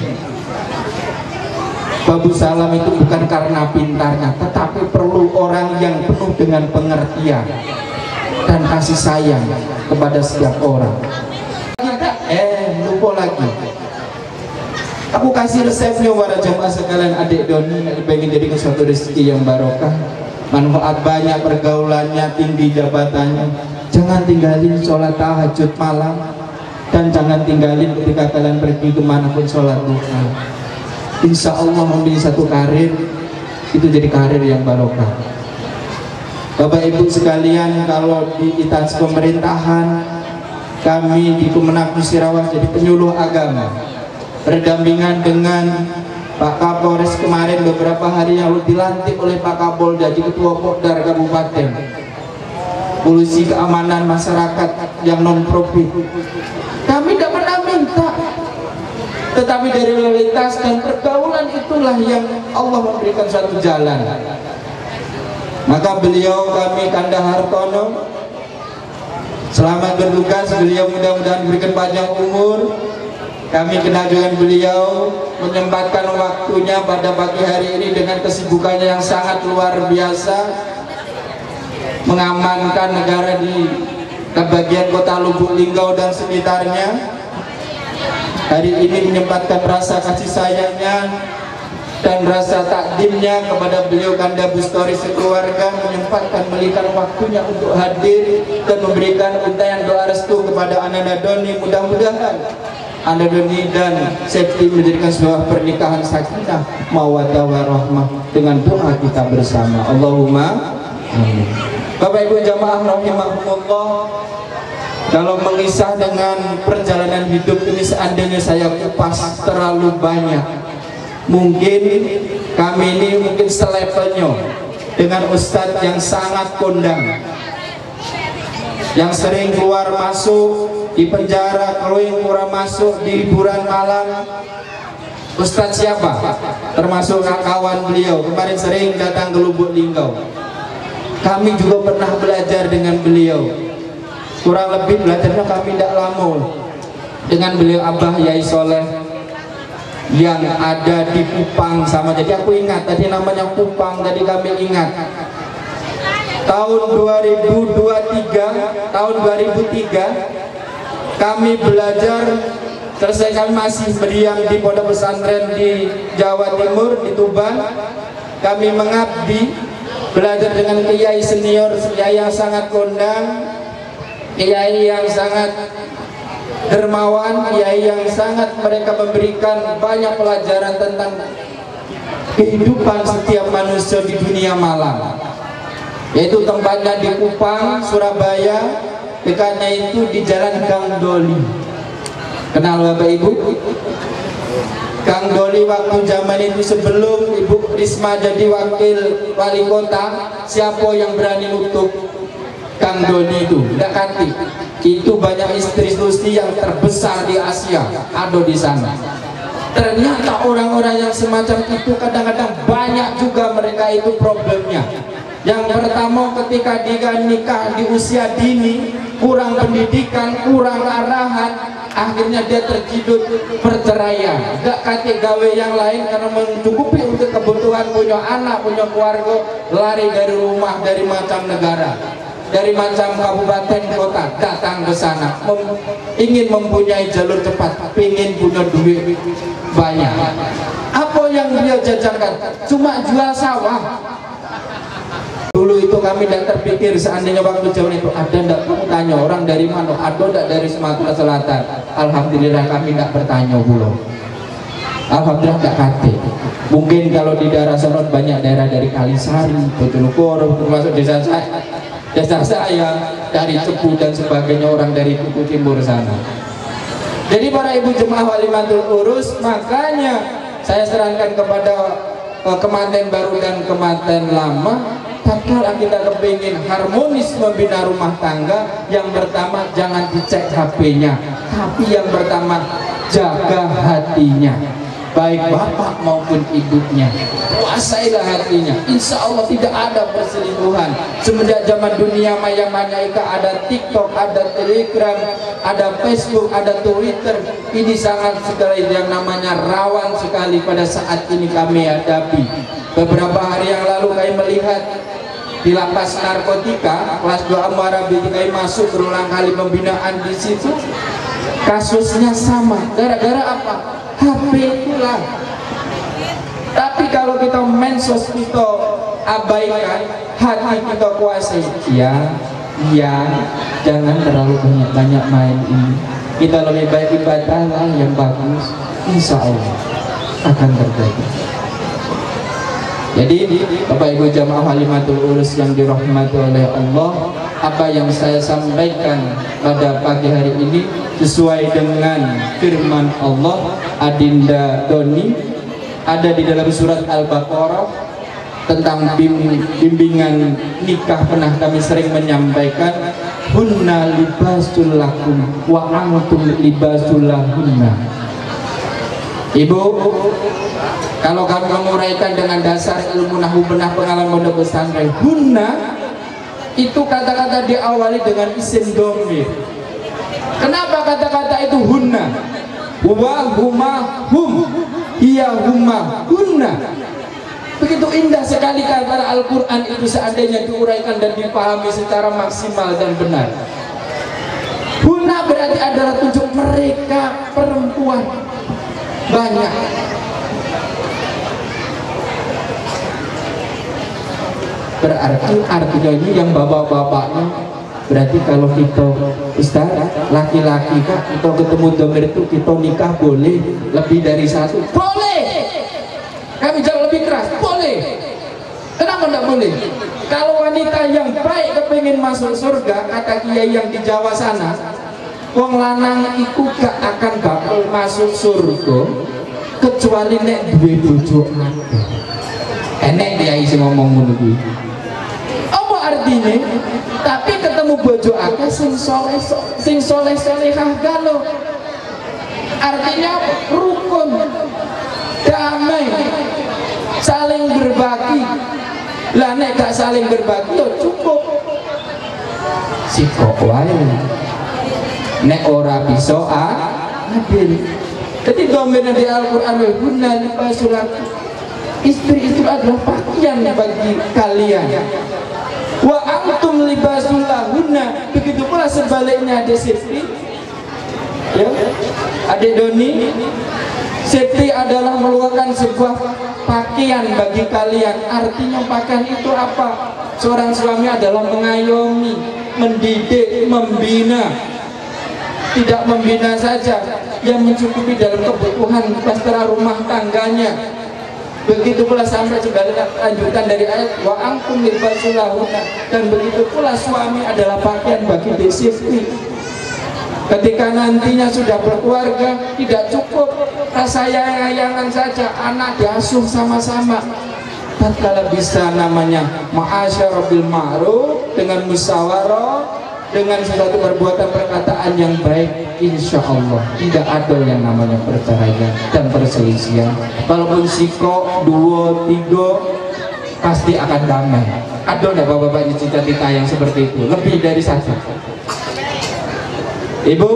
Babu Salam itu bukan karena pintarnya, tetapi perlu orang yang penuh dengan pengertian dan kasih sayang kepada setiap orang. Lupa lagi. Aku kasih resepnya para jamaah sekalian. Adik Doni pengen jadi suatu rezeki yang barokah, manfaat banyak, pergaulannya tinggi, jabatannya. Jangan tinggalin sholat tahajud malam, dan jangan tinggalin ketika kalian pergi kemanapun sholat duha. Insya Allah memilih satu karir itu jadi karir yang barokah. Bapak Ibu sekalian, kalau di instansi pemerintahan kami di Kemenak Musyawarah jadi penyuluh agama, berdampingan dengan Pak Kapolres kemarin beberapa hari yang lalu dilantik oleh Pak Kapolda jadi Ketua Pokdar Kabupaten, polisi keamanan masyarakat yang non profit. Kami tidak pernah minta, tetapi dari realitas dan pergaulan itulah yang Allah memberikan satu jalan. Maka beliau kami Kanda Hartono, selamat bertugas. Beliau mudah-mudahan diberikan panjang umur. Kami kenal dengan beliau, menyempatkan waktunya pada pagi hari ini dengan kesibukannya yang sangat luar biasa, mengamankan negara di bagian kota Lubuk Linggau dan sekitarnya. Hari ini menyempatkan rasa kasih sayangnya dan rasa takdimnya kepada beliau Kanda Bustori sekeluarga, menyempatkan berikan waktunya untuk hadir dan memberikan untayan doa restu kepada Ananda Doni. Mudah-mudahan Anda Doni dan Septi menjadikan sebuah pernikahan sakinah mawaddah warahmah dengan doa kita bersama. Allahumma amin. Bapak Ibu jamaah rahimahumullah, kalau mengisah dengan perjalanan hidup ini seandainya saya kupas terlalu banyak, mungkin kami ini mungkin selevelnya dengan ustadz yang sangat kondang, yang sering keluar masuk di penjara, keluar masuk di hiburan malam. Ustadz siapa? Termasuk kawan beliau kemarin sering datang ke Lubuk Linggau. Kami juga pernah belajar dengan beliau, kurang lebih belajarnya kami tidak lama dengan beliau Abah Yai Soleh yang ada di Kupang sama. Jadi aku ingat tadi namanya Kupang, tadi kami ingat tahun 2023, tahun 2003 kami belajar selesai. Kami masih berdiam di pondok pesantren di Jawa Timur, di Tuban. Kami mengabdi, belajar dengan kiai senior, kiai yang sangat kondang, kiai yang sangat dermawan, kiai yang sangat mereka memberikan banyak pelajaran tentang kehidupan setiap manusia di dunia malam. Yaitu tempatnya di Kupang, Surabaya, dekatnya itu di Jalan Gang Doli. Kenal Bapak Ibu? Kang Doli waktu zaman itu sebelum Ibu Risma jadi wakil wali kota, siapa yang berani nutup Kang Doli itu? Tidak kanti. Itu banyak institusi yang terbesar di Asia ada di sana. Ternyata orang-orang yang semacam itu kadang-kadang banyak juga mereka itu problemnya. Yang pertama, ketika dia nikah di usia dini, kurang pendidikan, kurang arahan, akhirnya dia terciduk perceraian. Gak kate gawe yang lain karena mencukupi untuk kebutuhan, punya anak, punya keluarga, lari dari rumah, dari macam negara, dari macam kabupaten kota, datang ke sana, ingin mempunyai jalur cepat, ingin punya duit banyak. Apa yang dia jajakan? Cuma jual sawah. Dulu itu kami tidak terpikir seandainya waktu jauh itu ada tidak tanya orang dari mana, ada tidak dari Sumatera Selatan. Alhamdulillah kami tidak bertanya belum. Alhamdulillah tidak kate. Mungkin kalau di daerah sana banyak daerah dari Kalisari, Bojonegoro, termasuk desa saya dari Cepu dan sebagainya, orang dari Kuku Timur sana. Jadi para ibu jemaah walimatul urus, makanya saya sarankan kepada kemanten baru dan kemanten lama, tatkala kita kepingin harmonis membina rumah tangga, yang pertama jangan dicek HP-nya, tapi yang pertama jaga hatinya, baik bapak maupun ibunya. Kuasailah hatinya. Insya Allah tidak ada perselingkuhan. Semenjak zaman dunia maya-maya ada TikTok, ada Telegram, ada Facebook, ada Twitter. Ini sangat sekali yang namanya rawan sekali pada saat ini kami hadapi. Beberapa hari yang lalu kami melihat di lapas narkotika kelas 2 Amara BTKI masuk berulang kali pembinaan di situ. Kasusnya sama. Gara-gara apa? HP itulah. Tapi kalau kita mensos, kita abaikan, hati kita kuasai. Ya, jangan terlalu banyak main ini. Kita lebih baik ibadah yang bagus, insya Allah akan terjadi. Jadi Bapak Ibu jamaah walimatul urus yang dirahmati oleh Allah, apa yang saya sampaikan pada pagi hari ini sesuai dengan firman Allah. Adinda Doni ada di dalam surat Al-Baqarah tentang bimbingan nikah, pernah kami sering menyampaikan, hunna libasul lakum wa antum libasul lahunna. Ibu, kalau kami menguraikan dengan dasar ilmu nahwu benah pengalaman pondok pesantren, hunna itu kata-kata diawali dengan isim dhamir. Kenapa kata-kata itu hunna? Wa huma hum, iya huma hunna. Begitu indah sekali kata Al-Quran itu seandainya diuraikan dan dipahami secara maksimal dan benar. Hunna berarti adalah tunjuk mereka perempuan banyak. Berarti artinya ini yang bapak-bapaknya, berarti kalau kita Ustaz laki-laki kak, kita ketemu domir itu kita nikah boleh lebih dari satu? Boleh. Kami jauh lebih keras, boleh. Kenapa tidak boleh? Kalau wanita yang baik kepingin masuk surga, kata kiai yang di Jawa sana, wong lanang iku gak akan bakal masuk surga kecuali nek duwe bojo akeh. Enek kiai sing ngomong ngono kuwi. Apa artinya? Tapi ketemu bojo akeh sing soleh-solehah galo. Artinya rukun, damai, saling berbagi. Lah nek gak saling berbagi yo cukup sikok wae. Nek ora bisa adil. Jadi domain di Al-Qur'an wa hunna libasul lakum. Istri itu adalah pakaian bagi kalian. Wa antum libasul lahunna. Begitu pula sebaliknya adik Siti, ya, adik Doni, Siti adalah merupakan sebuah pakaian bagi kalian. Artinya pakaian itu apa? Seorang suami adalah mengayomi, mendidik, membina. Tidak membina saja, yang mencukupi dalam kebutuhan bahtera rumah tangganya. Begitu pula sampai juga lanjutan dari ayat wa antum libasul lahunna. Dan begitu pula suami adalah pakaian bagi istri. Ketika nantinya sudah berkeluarga, tidak cukup rasa sayang-sayangan saja, anak diasuh sama-sama. Tatkala bisa namanya ma'asyara bil ma'ruf, dengan musyawarah, dengan sesuatu perbuatan perkataan yang baik, insya Allah tidak ada yang namanya perceraian dan perselisihan. Walaupun siko, duo, tiga, pasti akan damai. Ada enggak bapak-bapak cita-cita yang seperti itu? Lebih dari satu. Ibu,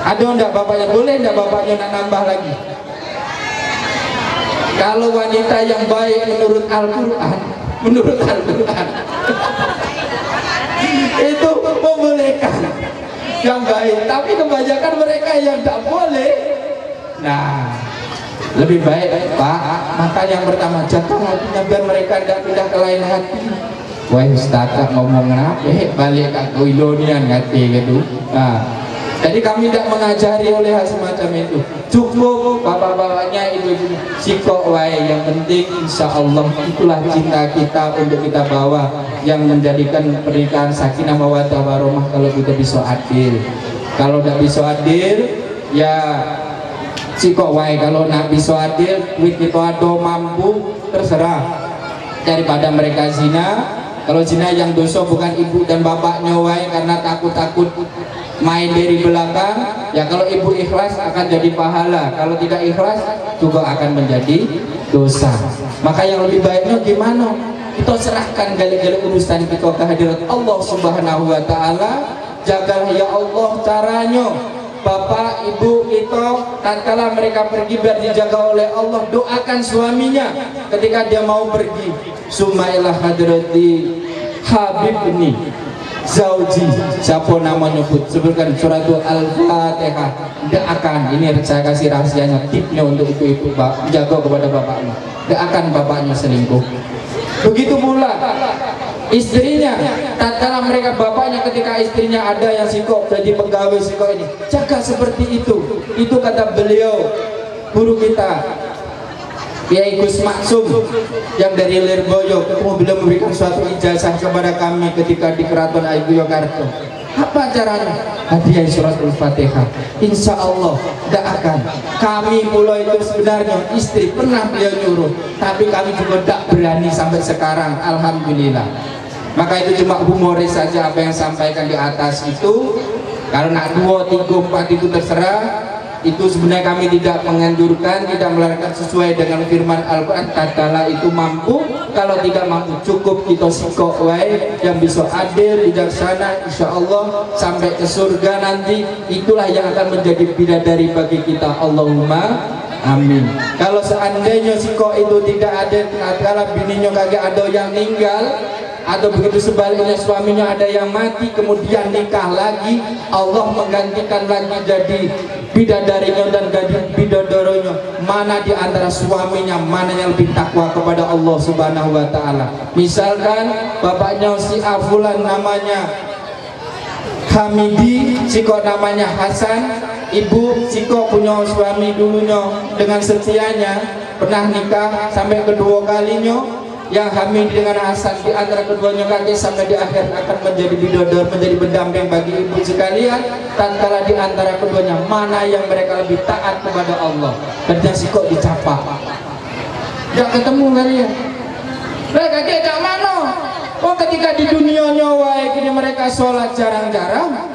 ada enggak bapaknya? Boleh enggak bapaknya nak nambah lagi? Kalau wanita yang baik menurut Al-Quran, itu membolehkan yang baik, tapi kebanyakan mereka yang tak boleh. Nah, lebih baik Pak, maka yang pertama jaga hatinya biar mereka tidak pindah ke lain hati. Wah Ustaz ngomong apa? Balik ke Koilonian hati gitu. Nah, jadi kami tidak mengajari oleh hal semacam itu. Cukup bapak-bapaknya, ibu-ibunya sikok wae. Yang penting insya Allah itulah cinta kita untuk kita bawa, yang menjadikan pernikahan sakinah mawaddah warahmah. Kalau kita bisa adil, kalau tidak bisa adil ya sikok wae. Kalau nak bisa adil, duit kita ada mampu, terserah. Daripada mereka zina. Kalau zina yang dosa bukan ibu dan bapaknya wae karena takut-takut main dari belakang, ya kalau ibu ikhlas akan jadi pahala, kalau tidak ikhlas juga akan menjadi dosa. Maka yang lebih baiknya gimana? Kita serahkan gali-gali urusan kita ke hadirat Allah Subhanahu wa Ta'ala. Jagalah ya Allah caranya bapak ibu itu tatkala mereka pergi biar dijaga oleh Allah. Doakan suaminya ketika dia mau pergi, sumailah hadrati habibni zauji, siapa nama nyebut, sebutkan suratul Al-Fatihah. Tidak akan, ini saya kasih rahasianya, tipnya untuk ibu-ibu jaga kepada bapaknya, tidak akan bapaknya selingkuh. Begitu pula istrinya, tatkala mereka bapaknya ketika istrinya ada yang sikok jadi pegawai sikok ini, jaga seperti itu. Itu kata beliau guru kita Kiai Gus Maksum yang dari Lirboyo. Beliau memberikan suatu ijazah kepada kami ketika di Keraton Ayu Yogyakarta. Apa caranya? Hadiah suratul Fatihah. Insya Allah tidak akan. Kami mulai itu sebenarnya istri pernah beliau nyuruh, tapi kami juga tidak berani sampai sekarang. Alhamdulillah. Maka itu cuma humoris saja apa yang sampaikan di atas itu. Kalau nak 2, 3, 4 itu terserah. Itu sebenarnya kami tidak menganjurkan, tidak melarang sesuai dengan firman Al-Quran. Tatkala itu mampu, kalau tidak mampu cukup kita sikok wae, yang bisa adil, bijaksana, insya Allah sampai ke surga nanti. Itulah yang akan menjadi bidadari bagi kita. Allahumma amin. Kalau seandainya sikok itu tidak ada, tatkala bininya kagak ada yang meninggal, atau begitu sebaliknya suaminya ada yang mati kemudian nikah lagi, Allah menggantikan lagi jadi bidadarinya dan gadis bidadarinya. Mana di antara suaminya mana yang lebih takwa kepada Allah Subhanahu wa Ta'ala? Misalkan bapaknya si Afulan namanya Hamidi, siko namanya Hasan, ibu siko punya suami dulunya dengan setianya pernah nikah sampai kedua kalinya. Yang Hamid dengan Hasan di antara keduanya kaki sampai di akhir akan menjadi bidadar, menjadi pendamping bagi ibu sekalian. Tatkala di antara keduanya mana yang mereka lebih taat kepada Allah, dan sikok dicapak. Tidak ketemu kalian. Mereka tidak mana? Oh ketika di dunia nyawa kini mereka sholat jarang-jarang,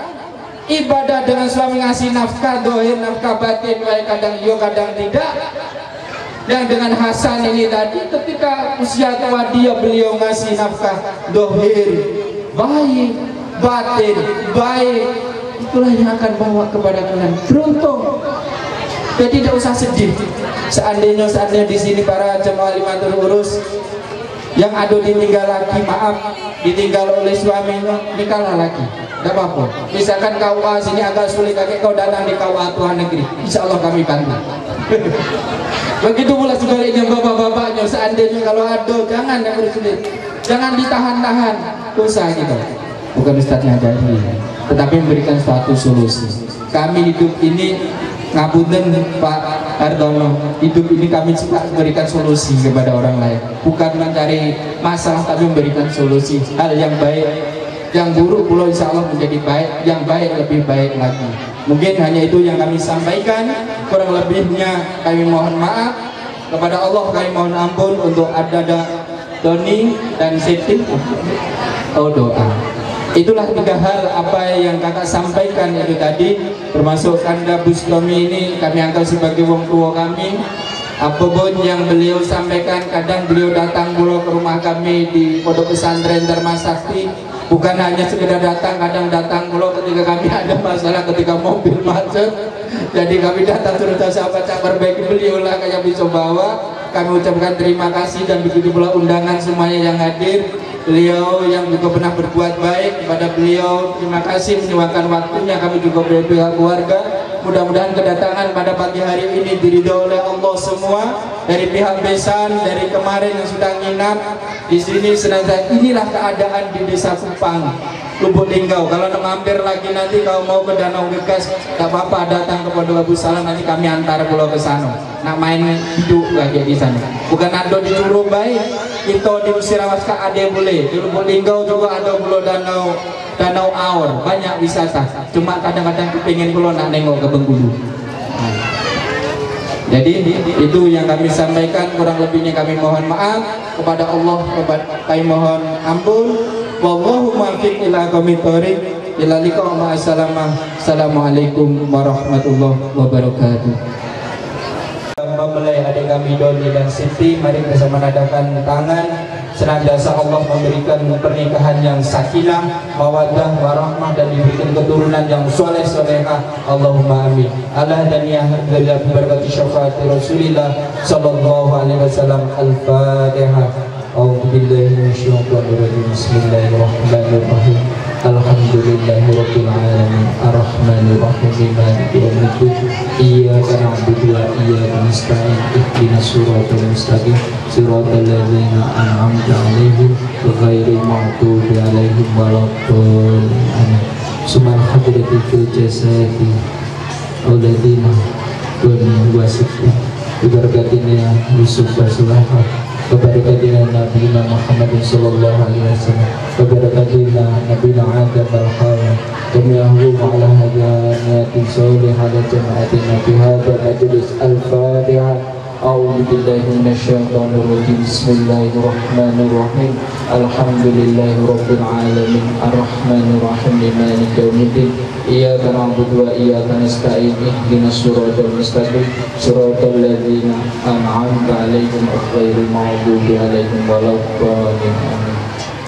ibadah dengan suami ngasih nafkah dohir, nafkah batin, kadang yo kadang tidak. Dan dengan Hasan ini tadi ketika usia tua dia beliau ngasih nafkah dohir baik, batin baik. Itulah yang akan bawa kepada kalian beruntung. Jadi tidak usah sedih. Seandainya di sini para jemaah limatul urus yang ada ditinggal lagi, maaf, ditinggal oleh suaminya, nikahlah lagi, tidak apa-apa. Misalkan KUA sini agak sulit, kau datang di KUA Tuhan Negeri, insya Allah kami bantu. Begitu pula sebaliknya bapak-bapaknya, seandainya kalau ada, jangan yang bersulit, jangan ditahan-tahan, dosa gitu. Bukan Ustadznya jadi, tetapi memberikan suatu solusi. Kami hidup ini ngapunten Pak Hartono, hidup ini kami suka memberikan solusi kepada orang lain, bukan mencari masalah tapi memberikan solusi, hal yang baik yang buruk pula insya Allah menjadi baik, yang baik lebih baik lagi. Mungkin hanya itu yang kami sampaikan, kurang lebihnya kami mohon maaf. Kepada Allah kami mohon ampun untuk Adada, Doni dan Siti. Oh, doa. Itulah 3 hal apa yang kakak sampaikan itu tadi, termasuk Kanda Bustomi ini kami anggap sebagai wong tua kami. Apapun yang beliau sampaikan, kadang beliau datang pula ke rumah kami di Pondok Pesantren Dharma Sakti, bukan hanya sekedar datang, kadang datang pula ketika kami ada masalah, ketika mobil macet. Jadi kami datang terus sahabat perbaiki beliau lah yang bisa bawa. Kami ucapkan terima kasih dan begitu pula undangan semuanya yang hadir. Beliau yang juga pernah berbuat baik, kepada beliau terima kasih menyumbangkan waktunya. Kami juga dari pihak keluarga, mudah-mudahan kedatangan pada pagi hari ini diridhoi oleh Allah semua. Dari pihak Besan, dari kemarin yang sudah nginap di sini senantiasa. Inilah keadaan di Desa Kupang, Lubuk Linggau. Kalau mampir lagi nanti kalau mau ke Danau Gegas, tak apa-apa datang ke Pondok Abu Salam, nanti kami antar pulau ke sana. Nak main hidup lagi di sana. Bukan ada di Curug baik, itu di Musirawas ada boleh. Di Lubuk Linggau juga ada pulau Danau Aur, banyak wisata. Cuma kadang-kadang pengen pulau nak nengok ke Bengkulu. Jadi itu yang kami sampaikan, kurang lebihnya kami mohon maaf kepada Allah, kami mohon ampun. Wallahu muwaffiq ila aqwamit thoriq. Ila liqa ma assalamualaikum warahmatullahi wabarakatuh. Mempelai adik kami Doni dan Siti, mari bersama nadakan tangan. Senantiasa Allah memberikan pernikahan yang sakinah, mawaddah, warahmah, dan diberikan keturunan yang soleh solehah. Allahumma amin. Allah dan ya berkati syafaat Rasulillah sallallahu alaihi wasallam. Al-Fatihah. A'udzubillahi minasyaitonir rajim. Bismillahirrahmanirrahim. Alhamdulillahirabbil alamin. Arrahmanir rahim. Maliki yaumiddin. Iyyaka na'budu wa iyyaka nasta'in. Ihdinas siratal mustaqim. Siratal ladzina an'amta 'alaihim ghairil maghdubi 'alaihim waladdallin. Subhan hadratil fil jasadi alladzina wa wasifna. Ibaratnya Yusuf Rasulullah. Kebarakatilah Nabi Muhammad sallallahu alaihi wasallam. Kebarakatilah Nabi Adam al-Hawa. Kami ahlu ala hadaniyati soleh ala jama'atina fi hadha majlis. Al-Fatihah. A'udzu billahi minasyaitonir rajim. Bismillahirrahmanirrahim. Alhamdulillahirabbil alamin. Arrahmanir rahim. Maliki yaumiddin. Iyyaka na'budu wa iyyaka nasta'in. Ihdinas siratal mustaqim. Siratal ladzina an'amta 'alaihim ghairil maghdubi 'alaihim waladdallin.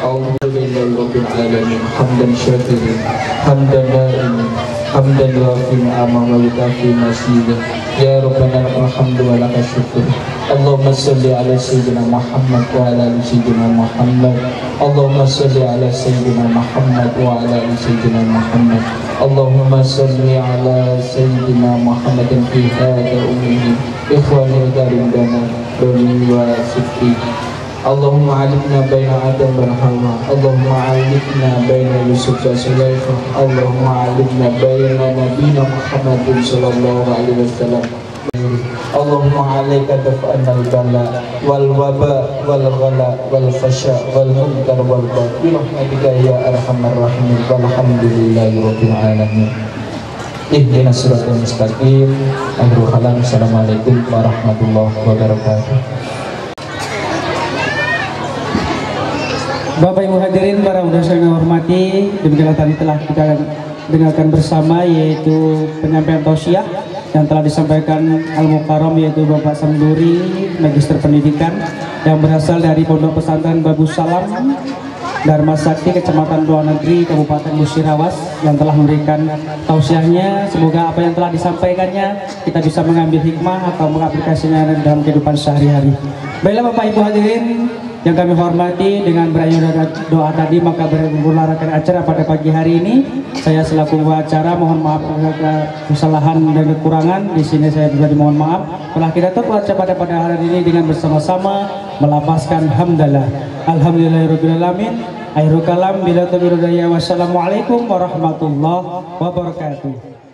A'udzu billahi rabbil alamin. Hamdan syakirin, hamdan da'imin, hamdan wafin amama wa kafi masidin. Ya Rabbana lakal hamdu wa lakal syukur. Allahumma salli ala sayyidina Muhammad wa ala ali sayyidina Muhammad. Allahumma salli ala sayyidina Muhammad wa ala ali sayyidina Muhammad. Allahumma salli ala sayyidina Muhammadin fi hadha ummihi ikhwani darim dana Doni wa Siti. Allahumma alikna baina Adam wa Hawa. Allahumma alikna baina Yusuf wa Sulaikha. Allahumma alikna baina Nabina Muhammadin sallallahu alaihi wasallam. Allahumma alaika daf'an al-bala wal waba wal ghala wal fasha wal munkar wal baghi rahmatika ya arhamar rahimin. Walhamdulillahi rabbil alamin. Ihdinas siratal mustaqim. Akhirul kalam. Assalamualaikum warahmatullahi wabarakatuh. Bapak Ibu hadirin, para undangan yang hormati, demikianlah tadi telah kita dengarkan bersama yaitu penyampaian tausiah yang telah disampaikan Al-Mukarram, yaitu Bapak Samduri, Magister Pendidikan yang berasal dari Pondok Pesantren Babu Salam Dharma Sakti, Kecamatan Luar Negeri, Kabupaten Musirawas, yang telah memberikan tausiahnya. Semoga apa yang telah disampaikannya kita bisa mengambil hikmah atau mengaplikasinya dalam kehidupan sehari-hari. Baiklah Bapak Ibu hadirin yang kami hormati, dengan berakhirnya doa tadi maka berakhir acara pada pagi hari ini. Saya selaku acara mohon maaf atas kesalahan dan kekurangan. Di sini saya pribadi mohon maaf. Telah kita terbaca pada hari ini dengan bersama-sama melapaskan hamdalah. Alhamdulillahirabbil alamin. Akhirul kalam bila tabiru daya. Wassalamualaikum warahmatullahi wabarakatuh.